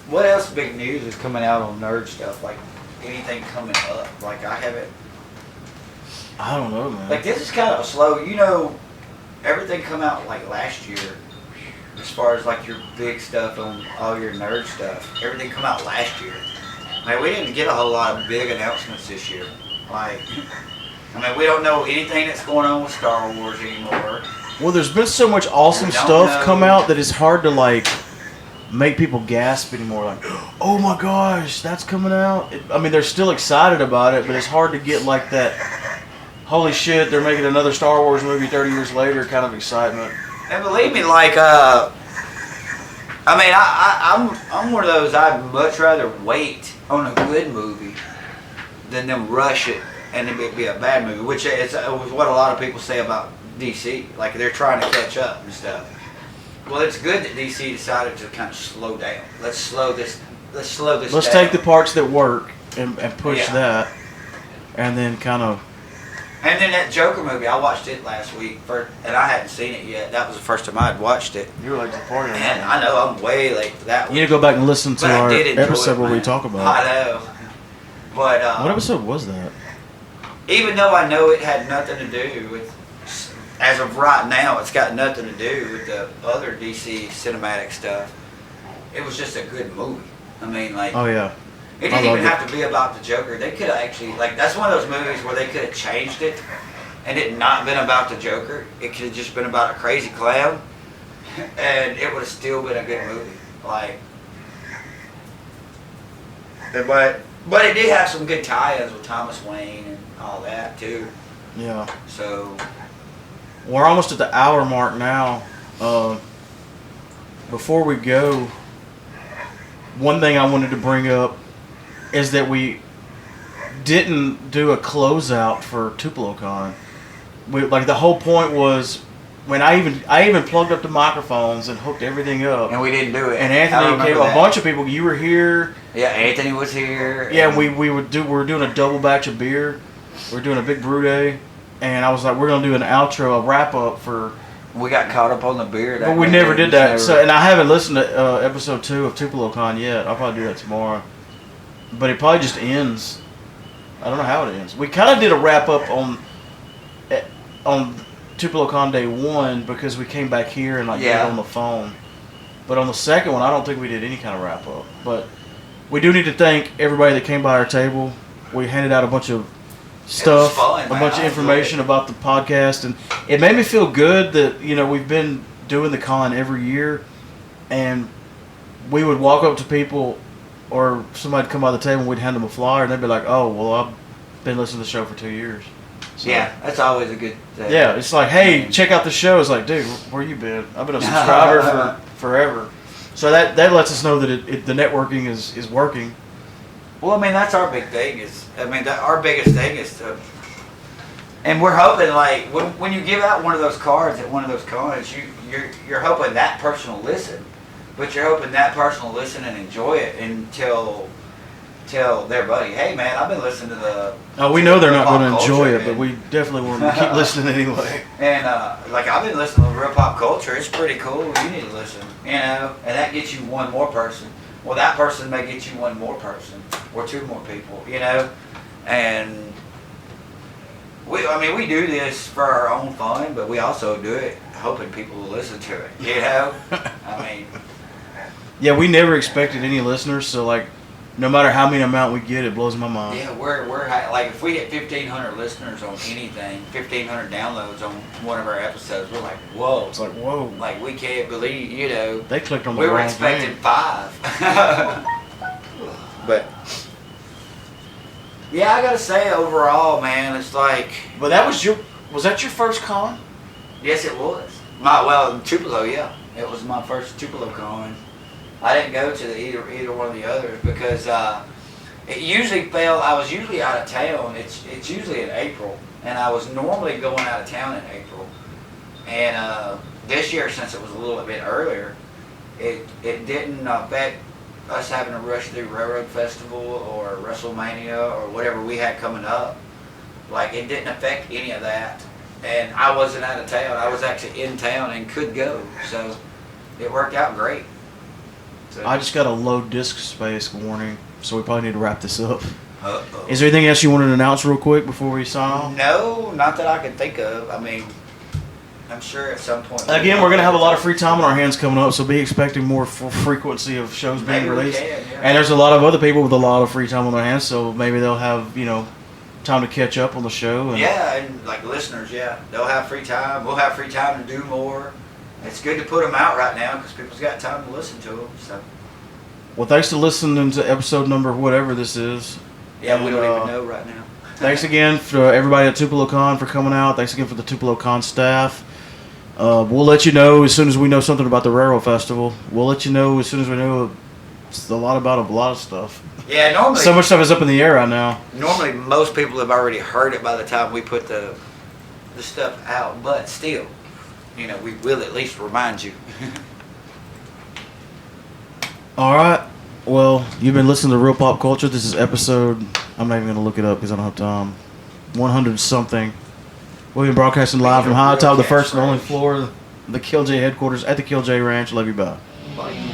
What else big news is coming out on nerd stuff? Like anything coming up? Like I haven't. I don't know, man. Like this is kind of a slow. You know, everything come out like last year. As far as like your big stuff on all your nerd stuff, everything come out last year. Like we didn't get a whole lot of big announcements this year. Like, I mean, we don't know anything that's going on with Star Wars anymore. Well, there's been so much awesome stuff come out that it's hard to like make people gasp anymore. Like, oh my gosh, that's coming out. I mean, they're still excited about it, but it's hard to get like that. Holy shit, they're making another Star Wars movie 30 years later kind of excitement. And believe me, like, I mean, I'm one of those. I'd much rather wait on a good movie than them rush it and it be a bad movie, which is what a lot of people say about DC. Like they're trying to catch up and stuff. Well, it's good that DC decided to kind of slow down. Let's slow this down. Let's take the parts that work and push Yeah. that, and then kind of. And then that Joker movie, I watched it last week, and I hadn't seen it yet. That was the first time I had watched it. You were late to the party on And that. I know I'm way late for that one. You need to go back and listen to But I our did enjoy episode it, where we man. talk about I it. know. But What episode was that? even though I know it had nothing to do with, as of right now, it's got nothing to do with the other DC cinematic stuff. It was just a good movie. I mean, like, Oh yeah. it I didn't even loved have to be about the Joker. They could have actually, like, that's one of those movies where they could have changed it and it not been about the Joker. It could have just been about a crazy clown, and it would have still been a good movie. Like, but it did have some good tie-ins with Thomas Wayne and all that too. Yeah. So We're almost at the hour mark now. Before we go, one thing I wanted to bring up is that we didn't do a closeout for TupeloCon. Like the whole point was when I even plugged up the microphones and hooked everything up. and we didn't do it. And I Anthony remember came. that. A bunch of people. You were here. Yeah, Anthony was here. Yeah, and we were doing a double batch of beer. We were doing a big brew day, and I was like, we're gonna do an outro, a wrap up for. we got caught up on the beer. But we never did that. So, and I haven't listened to episode 2 of TupeloCon yet. I'll probably do that tomorrow. But it probably just ends. I don't know how it ends. We kind of did a wrap up on TupeloCon day 1 because we came back here and like did it on the phone. But on the second one, I don't think we did any kind of wrap up. But we do need to thank everybody that came by our table. We handed out a bunch of stuff, fun, a man. bunch of I information about the podcast, and it made me feel good that we've been doing the con every year, and we would walk up to people or somebody'd come by the table and we'd hand them a flyer and they'd be like, oh, well, I've been listening to the show for 2 years. So, Yeah, that's always a good thing. yeah, it's like, hey, check out the show. It's like, dude, where you been? I've been a subscriber for forever. So that lets us know that the networking is working. Well, I mean, that's our big thing. Our biggest thing is to, and we're hoping like when you give out one of those cards at one of those cons, you're hoping that person will listen, but you're hoping that person will listen and enjoy it and tell their buddy, hey man, I've been listening to the. Oh, we know they're not Pop going to enjoy Culture, it, but and- we definitely want to keep listening anyway. And like I've been listening to Real Pop Culture. It's pretty cool. You need to listen, and that gets you one more person. Well, that person may get you one more person or two more people, you know, and we do this for our own fun, but we also do it hoping people will listen to it, you know. I mean, yeah, we never expected any listeners, so like, no matter how many amount we get, it blows my mind. yeah, we're like, if we hit 1,500 listeners on anything, 1,500 downloads on one of our episodes, we're like, whoa. It's like, whoa. Like, we can't believe, you know. They clicked on the We were wrong expecting thing. 5. But, yeah, I gotta say, overall, man, it's like, But was that your first con? yes, it was. Tupelo, yeah. It was my first Tupelo con. I didn't go to either one of the others because it usually fell. I was usually out of town. It's usually in April, and I was normally going out of town in April. And this year, since it was a little bit earlier, it didn't affect us having to rush through Railroad Festival or WrestleMania or whatever we had coming up. Like, it didn't affect any of that. And I wasn't out of town. I was actually in town and could go. So it worked out great. So, I just got a low disk space warning, so we probably need to wrap this up. uh-oh. Is there anything else you wanted to announce real quick before we sign off? No, not that I can think of. I mean, I'm sure at some point. Again, we're going to have a lot of free time on our hands coming up, so be expecting more frequency of shows being Maybe we released. can, yeah. And there's a lot of other people with a lot of free time on their hands, so maybe they'll have, time to catch up on the show. And Yeah, and like listeners, yeah, they'll have free time. We'll have free time to do more. It's good to put them out right now because people's got time to listen to them. So. Well, thanks for listening to episode number whatever this is. Yeah, we And, don't even know right now. Thanks again for everybody at Tupelo Con for coming out. Thanks again for the Tupelo Con staff. We'll let you know as soon as we know something about the Railroad Festival. We'll let you know as soon as we know a lot about a lot of stuff. Yeah, normally. So much stuff is up in the air right now. Normally, most people have already heard it by the time we put the stuff out, but still, we will at least remind you. All right. Well, you've been listening to Real Pop Culture. This is episode, I'm not even going to look it up because I don't have time, 100 something. We've been broadcasting live from high top of the first and only floor of the KillJ headquarters at the KillJ Ranch. Love you, bye. Bye.